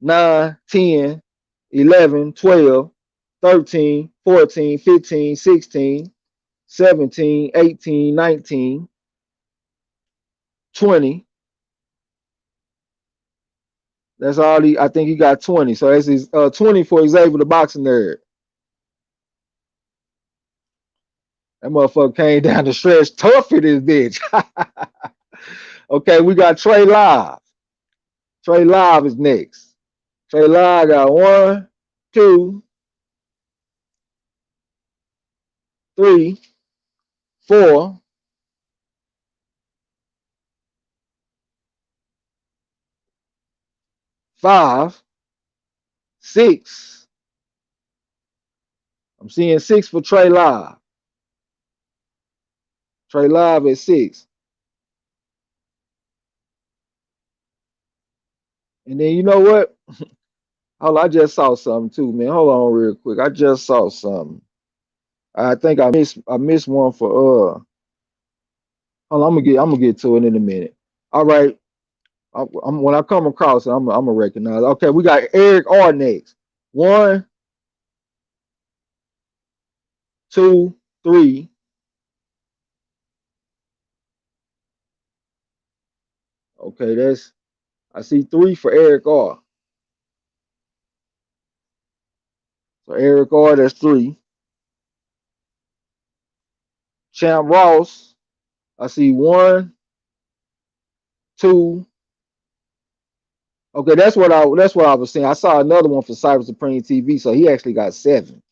9, 10, 11, 12, 13, 14, 15, 16, 17, 18, 19, 20. That's all I think he got 20. So that's his 20 for Xavier the Boxing Nerd. That motherfucker came down the stretch tough for this bitch. Okay, we got Trey Live. Trey Live is next. Trey Live got 1, 2, 3, 4, 5, 6. I'm seeing 6 for Trey Live. Trey Live at 6. And then you know what? Hold on, I just saw something too, man. Hold on real quick. I just saw something. I think I missed one for hold on, I'm gonna get to it in a minute. All right. When I come across it, I'm gonna recognize. Okay, we got Eric R next. 1, 2, 3. Okay, I see 3 for Eric R. So Eric R, that's 3. Champ Ross, I see 1, 2. Okay, that's what I was saying. I saw another one for Cyber Supreme TV, so he actually got 7.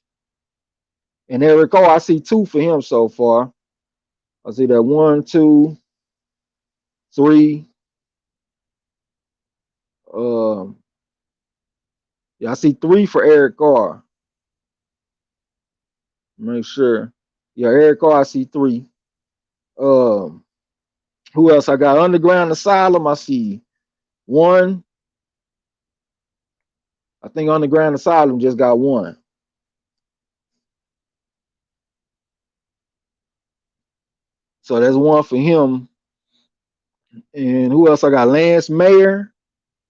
And Eric R, I see 2 for him so far. I see that 1, 2, 3. Yeah, I see 3 for Eric R. Make sure. Yeah, Eric R, I see 3. Um, who else? I got Underground Asylum. I see 1. I think Underground Asylum just got 1. So that's 1 for him. And who else? I got Lance Mayer.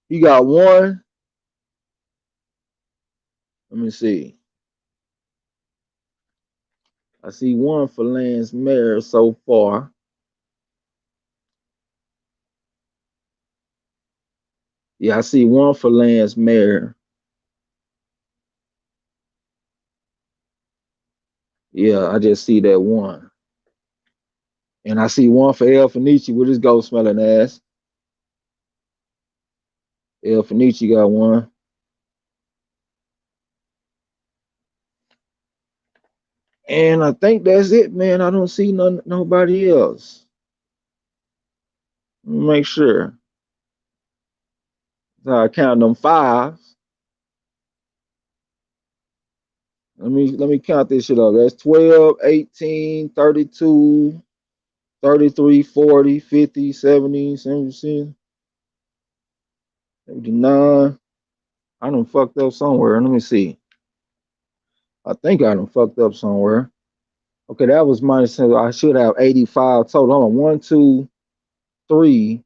He got 1. Let me see. I see 1 for Lance Mayer so far. Yeah, I see 1 for Lance Mayer. Yeah, I just see that 1. And I see 1 for El Fenici with his ghost smelling ass. El Fenici got 1. And I think that's it, man. I don't see nobody else. Let me make sure. So I count them 5s. Let me count this shit up. That's 12, 18, 32, 33, 40, 50, 70, 70, 79. I done fucked up somewhere. Let me see. I think I done fucked up somewhere. Okay, that was minus 10. I should have 85 total. Hold on. 1, 2, 3,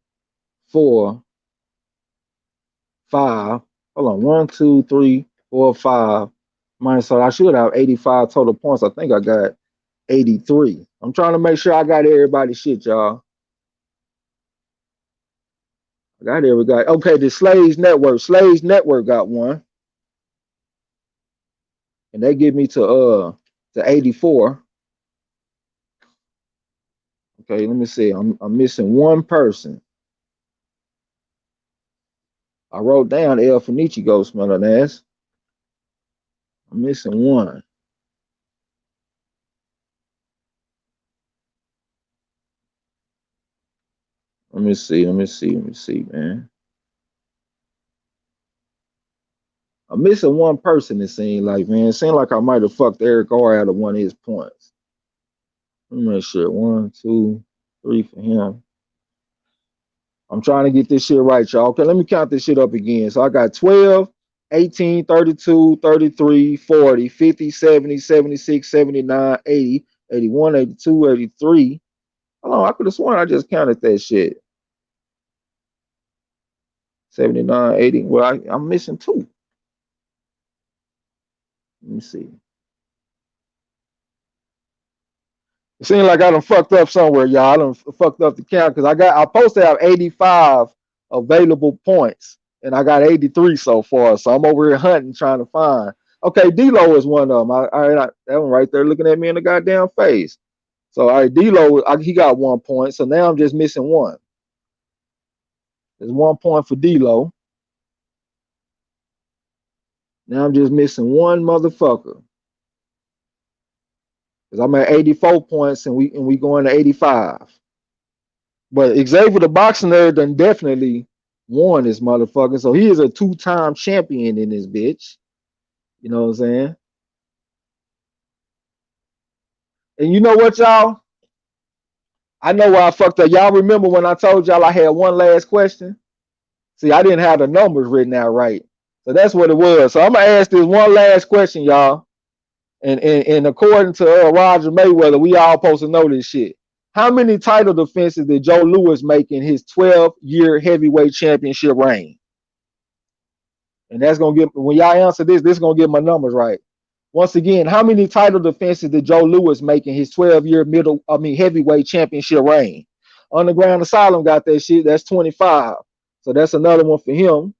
4, 5. Hold on. 1, 2, 3, 4, 5. Minus, so I should have 85 total points. I think I got 83. I'm trying to make sure I got everybody's shit, y'all. I got everybody. Okay, the Slaves Network. Slaves Network got 1. And they give me to 84. Okay, let me see. I'm missing 1 person. I wrote down El Fenici ghost smelling ass. I'm missing 1. Let me see, man. I'm missing 1 person, it seemed like, man. It seemed like I might have fucked Eric R out of 1 of his points. Let me make sure. 1, 2, 3 for him. I'm trying to get this shit right, y'all. Okay, let me count this shit up again. So I got 12, 18, 32, 33, 40, 50, 70, 76, 79, 80, 81, 82, 83. Hold on, I could have sworn I just counted that shit. 79, 80. Well, I'm missing 2. Let me see. It seems like I done fucked up somewhere, y'all. I done fucked up the count because I supposed to have 85 available points, and I got 83 so far. So I'm over here hunting, trying to find. Okay, D-Lo is one of them. That one right there looking at me in the goddamn face. So, all right, D-Lo, he got 1 point. So now I'm just missing 1. There's 1 point for D-Lo. Now I'm just missing 1 motherfucker. Because I'm at 84 points and we going to 85. But Xavier the Boxing Nerd done definitely won this motherfucker. So he is a 2-time champion in this bitch. You know what I'm saying? And you know what, y'all? I know why I fucked up. Y'all remember when I told y'all I had 1 last question? See, I didn't have the numbers written out right. So that's what it was. So I'm going to ask this 1 last question, y'all. And according to Roger Mayweather, we all supposed to know this shit. How many title defenses did Joe Louis make in his 12-year heavyweight championship reign? And that's going to get, when y'all answer this is going to get my numbers right. Once again, how many title defenses did Joe Louis make in his 12-year heavyweight championship reign? Underground Asylum got that shit. That's 25. So that's another one for him.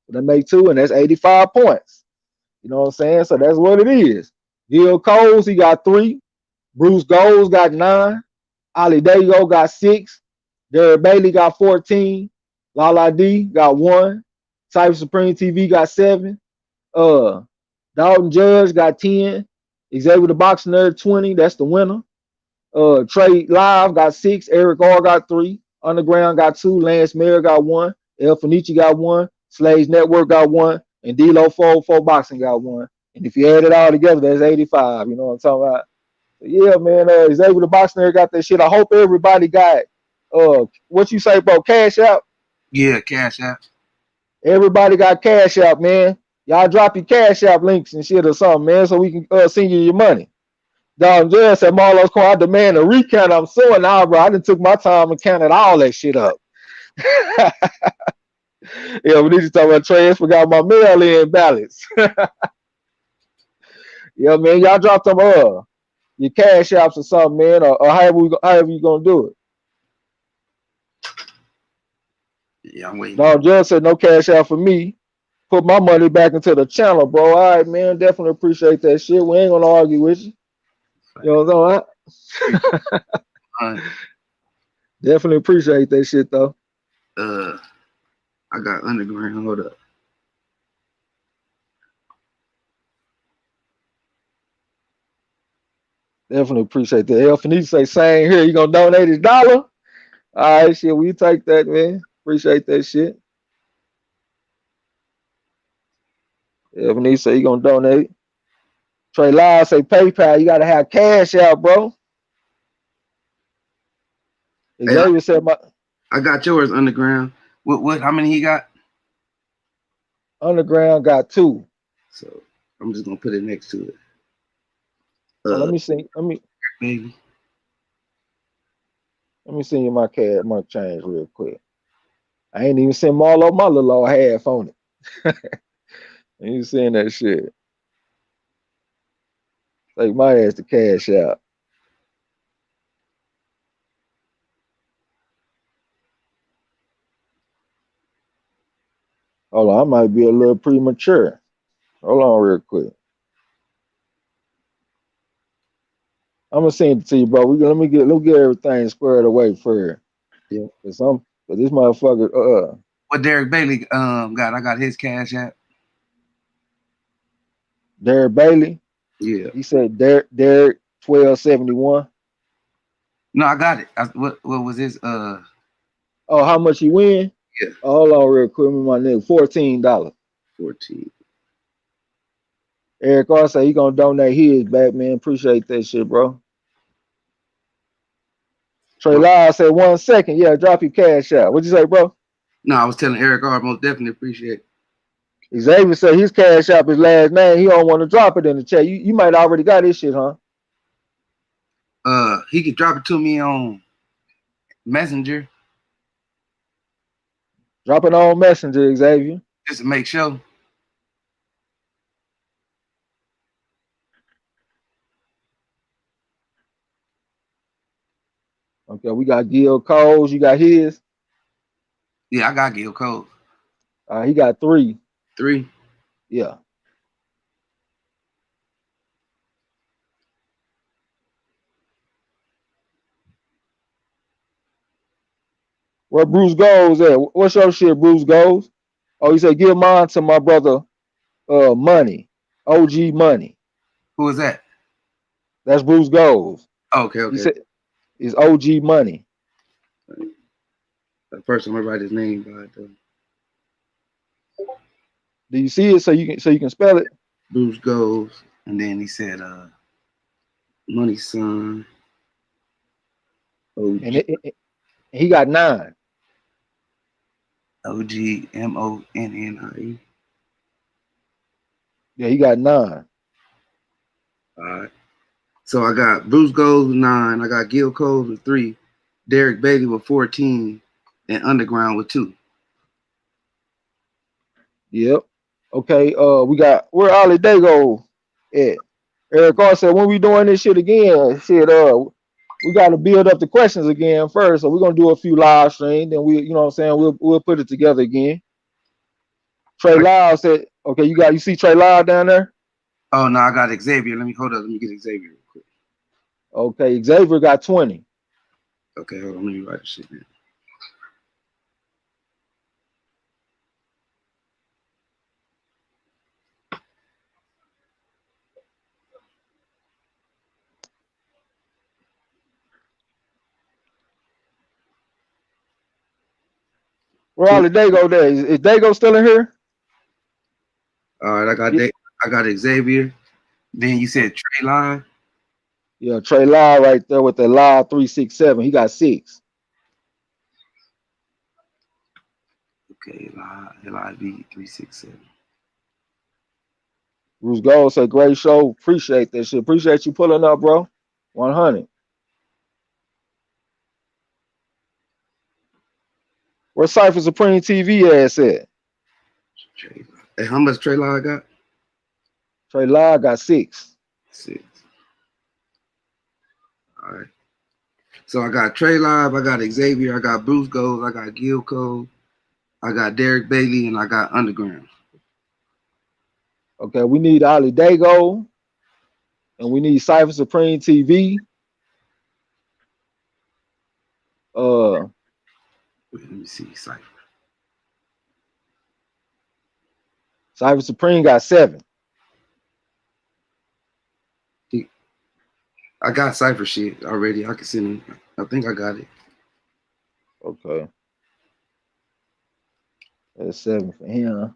That make 2, and that's 85 points. You know what I'm saying? So that's what it is. Gil Coles, he got 3. Bruce Gold got 9. Ali Dago got 6. Derek Bailey got 14. Lala D got 1. Cypher Supreme TV got 7. Dalton Judge got 10. Xavier the Boxing Nerd 20. That's the winner. Trey Live got 6. Eric R got 3. Underground got 2. Lance Mayer got 1. El Fenici got 1. Slaves Network got 1. And D-Lo 404 Boxing got 1. And if you add it all together, that's 85. You know what I'm talking about? So yeah, man. Xavier the Boxing Nerd got that shit. I hope everybody got what you say, bro? Cash out? Yeah, Cash App. Everybody got Cash out, man. Y'all drop your Cash App links and shit or something, man, so we can send you your money. Don Judge said, Marlo's Corner, I demand a recount. I'm suing now, bro. I done took my time and counted all that shit up. Yeah, we need to talk about transfer. Got my mail in balance. Yeah, man. Y'all drop them your Cash Apps or something, man, or however you gonna do it. Yeah, I'm waiting. Don Judge said no Cash App for me. Put my money back into the channel, bro. All right, man. Definitely appreciate that shit. We ain't gonna argue with you. You know what I'm saying? Definitely appreciate that shit though. I got Underground. Hold up. Definitely appreciate that. El Fenice say same here. You gonna donate $1? All right, shit. We take that, man. Appreciate that shit. El Fenice say you gonna donate. Trey Lyles say PayPal. You gotta have cash out, bro. Xavier said I got yours, Underground. What? How many he got? Underground got 2. So I'm just gonna put it next to it. Let me see. Baby. Let me send you my cash, my change real quick. I ain't even send Marlo my little old half on it. Ain't even saying that shit. Take my ass to cash out. Hold on, I might be a little premature. Hold on real quick. I'm gonna send it to you, bro. Let me get everything squared away first. Yeah. Cause this motherfucker What Derek Bailey got? I got his Cash App. Derek Bailey. Yeah. He said Derek 1271. No, I got it. What was his Oh, how much he win? Yeah. Hold on real quick, my nigga. $14. 14. Eric R said he gonna donate his back, man. Appreciate that shit, bro. Trey Lyles said 1 second. Yeah, drop your cash out. What'd you say, bro? No, I was telling Eric R. Most definitely appreciate it. Xavier said his cash out his last name. He don't want to drop it in the chat. You might already got this shit, huh? He could drop it to me on Messenger. Drop it on Messenger, Xavier. Just to make sure. Okay, we got Gil Coles. You got his? Yeah, I got Gil Cole. He got 3. 3? Yeah. Where Bruce goes at? What's your shit, Bruce goes? Oh, he said give mine to my brother Money. OG Money. Who is that? That's Bruce goes. Okay. He said it's OG Money. First I'm gonna write his name by though. Do you see it so you can spell it? Bruce goes, and then he said Money Son. OG. And he got 9. OG MONNIE. Yeah, he got 9. All right. So I got Bruce Gold with 9. I got Gil Cole with 3. Derek Bailey with 14. And Underground with 2. Yep. Okay. We got where Ali Dago at? Eric R said when we doing this shit again? Shit. we got to build up the questions again first. So we're gonna do a few live streams, then we, you know what I'm saying, we'll put it together again. Trey Lyle said, okay, you see Trey Lyle down there? Oh no, I got Xavier. Let me get Xavier real quick. Okay, Xavier got 20. Okay, hold on, let me write this shit down. Where all the Dago there? Is Dago still in here? All right, I got Xavier. Then you said Trey Lyle. Yeah, Trey Lyle right there with the Lyle 367. He got 6. Okay, LIV 367. Bruce Gold said, great show. Appreciate that shit. Appreciate you pulling up, bro. 100. Where Cypher Supreme TV ass at? Hey, how much Trey Lyle got? Trey Lyle got 6. 6. All right. So I got Trey Live, I got Xavier, I got Bruce Gold, I got Gil Cole, I got Derek Bailey, and I got Underground. Okay, we need Ali Dago, and we need Cypher Supreme TV. Wait, let me see. Cypher Supreme got 7. I got Cypher shit already. I can send him. I think I got it. Okay. That's 7 for him.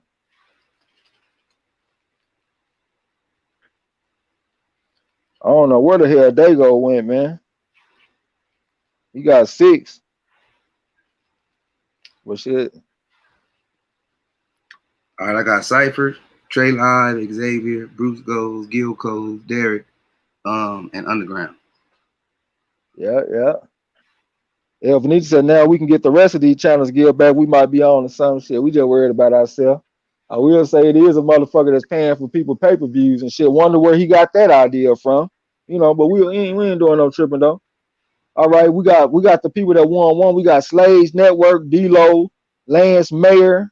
I don't know where the hell Dago went, man. He got 6. Well, shit. All right, I got Cypher, Trey Live, Xavier, Bruce Gold, Gil Cole, Derek, and Underground. Yeah. If Venetia said now we can get the rest of these channels geared back, we might be on to some shit. We just worried about ourselves. I will say it is a motherfucker that's paying for people pay-per-views and shit. Wonder where he got that idea from. You know, but we ain't doing no tripping though. All right, we got the people that won. We got Slaves Network, D-Lo, Lance Mayer,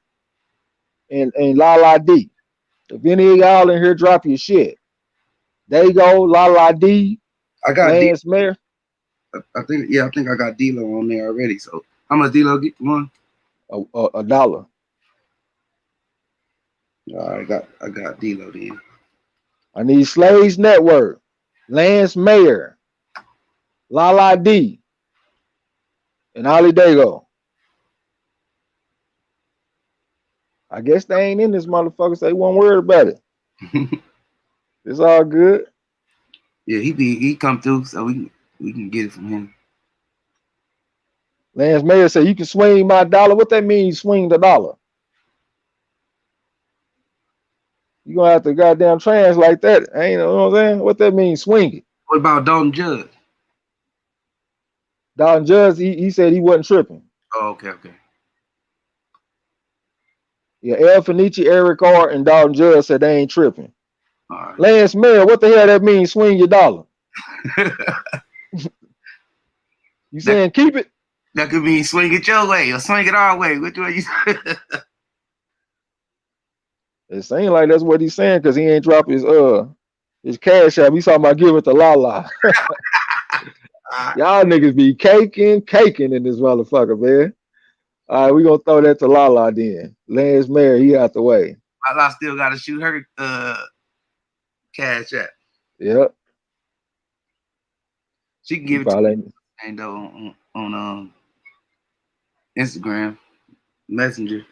and Lala D. If any of y'all in here drop your shit, there you go, Lala D, I got Lance Mayer. I think I got D-Lo on there already. So how much D-Lo get one? $1. All right, I got D-Lo then. I need Slaves Network, Lance Mayer, Lala D, and Ali Dago. I guess they ain't in this motherfucker, so they won't worry about it. It's all good. Yeah, he come through, so we can get it from him. Lance Mayer said, you can swing my dollar. What that means, swing the dollar? You gonna have to goddamn translate that. Ain't you know what I'm saying? What that means, swing it. What about Dalton Judge? Dalton Judge, he said he wasn't tripping. Oh, okay. Yeah, El Fenici, Eric Carr, and Dalton Judge said they ain't tripping. All right. Lance Mayer, what the hell that means, swing your dollar? You saying keep it? That could mean swing it your way or swing it our way. Which way you? It seems like that's what he's saying because he ain't dropped his cash app. He's talking about give it to Lala. Y'all niggas be caking in this motherfucker, man. All right, we gonna throw that to Lala then. Lance Mayer, he out the way. Lala still gotta shoot her cash app. Yep. She can give it to me on Instagram Messenger.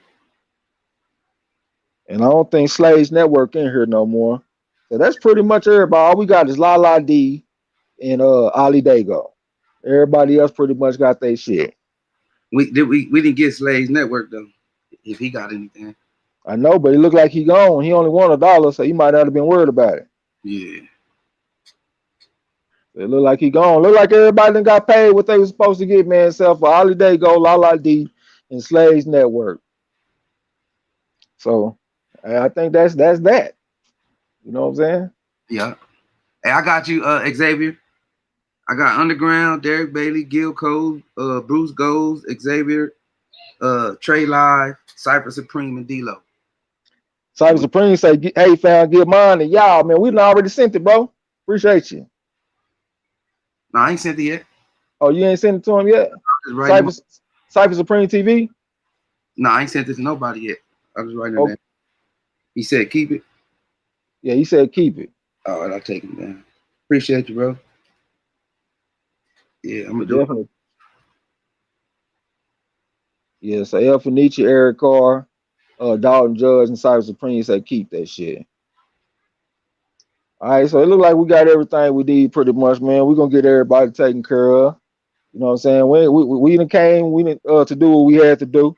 And I don't think Slaves Network in here no more. So that's pretty much everybody. All we got is Lala D and Ali Dago. Everybody else pretty much got their shit. We didn't get Slaves Network though. If he got anything. I know, but it looked like he gone. He only won $1, so he might not have been worried about it. Yeah. It looked like he gone. Look like everybody done got paid what they was supposed to get, man. Except for Ali Dago, Lala D, and Slaves Network. So I think that's that. You know what I'm saying? Yeah. Hey, I got you, Xavier. I got Underground, Derek Bailey, Gil Cole, Bruce Goes, Xavier, Trey Live, Cypher Supreme, and D-Lo. Cyber Supreme say, hey, fam, give mine to y'all, man. We done already sent it, bro. Appreciate you. No, I ain't sent it yet. Oh, you ain't sent it to him yet? Cyber Supreme TV? No, I ain't sent it to nobody yet. I was writing it down. Oh, He said, keep it. yeah, he said keep it. All right, I'll take it down. Appreciate you, bro. Yeah, I'm gonna do Definitely. Yeah, so El Fenici, Eric Carr, Dalton Judge, and Cyber Supreme say keep that shit. All right, so it look like we got everything we need pretty much, man. We're gonna get everybody taken care of. You know what I'm saying? We done came, to do what we had to do.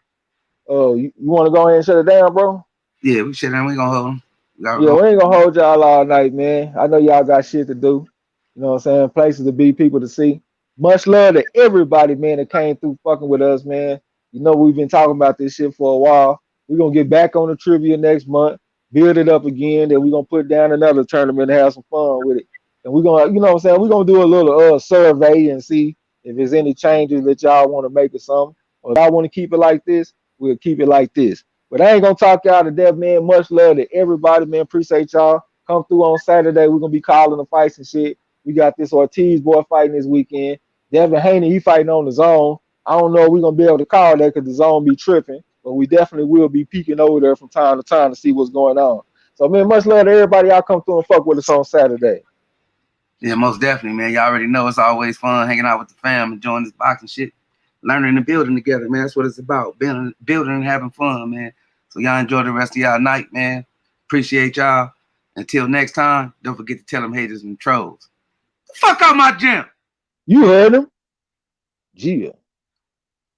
You want to go ahead and shut it down, bro? Yeah, we shut down. We gonna hold them. Yeah, we ain't gonna hold y'all all night, man. I know y'all got shit to do. You know what I'm saying? Places to be, people to see. Much love to everybody, man, that came through fucking with us, man. You know we've been talking about this shit for a while. We're gonna get back on the trivia next month, build it up again, then we're gonna put down another tournament and have some fun with it. And we're gonna, you know what I'm saying, we're gonna do a little survey and see if there's any changes that y'all want to make or something. Or if y'all want to keep it like this, we'll keep it like this. But I ain't gonna talk y'all to death, man. Much love to everybody, man. Appreciate y'all. Come through on Saturday. We're gonna be calling the fights and shit. We got this Ortiz boy fighting this weekend. Devin Haney, he fighting on the zone. I don't know if we're gonna be able to call that because the zone be tripping, but we definitely will be peeking over there from time to time to see what's going on. So, man, much love to everybody. Y'all come through and fuck with us on Saturday. Yeah, most definitely, man. Y'all already know it's always fun hanging out with the fam, enjoying this boxing shit, learning and building together, man. That's what it's about. Building and having fun, man. So y'all enjoy the rest of y'all night, man. Appreciate y'all. Until next time, don't forget to tell them haters and trolls. Fuck out my gym. You heard him. Yeah.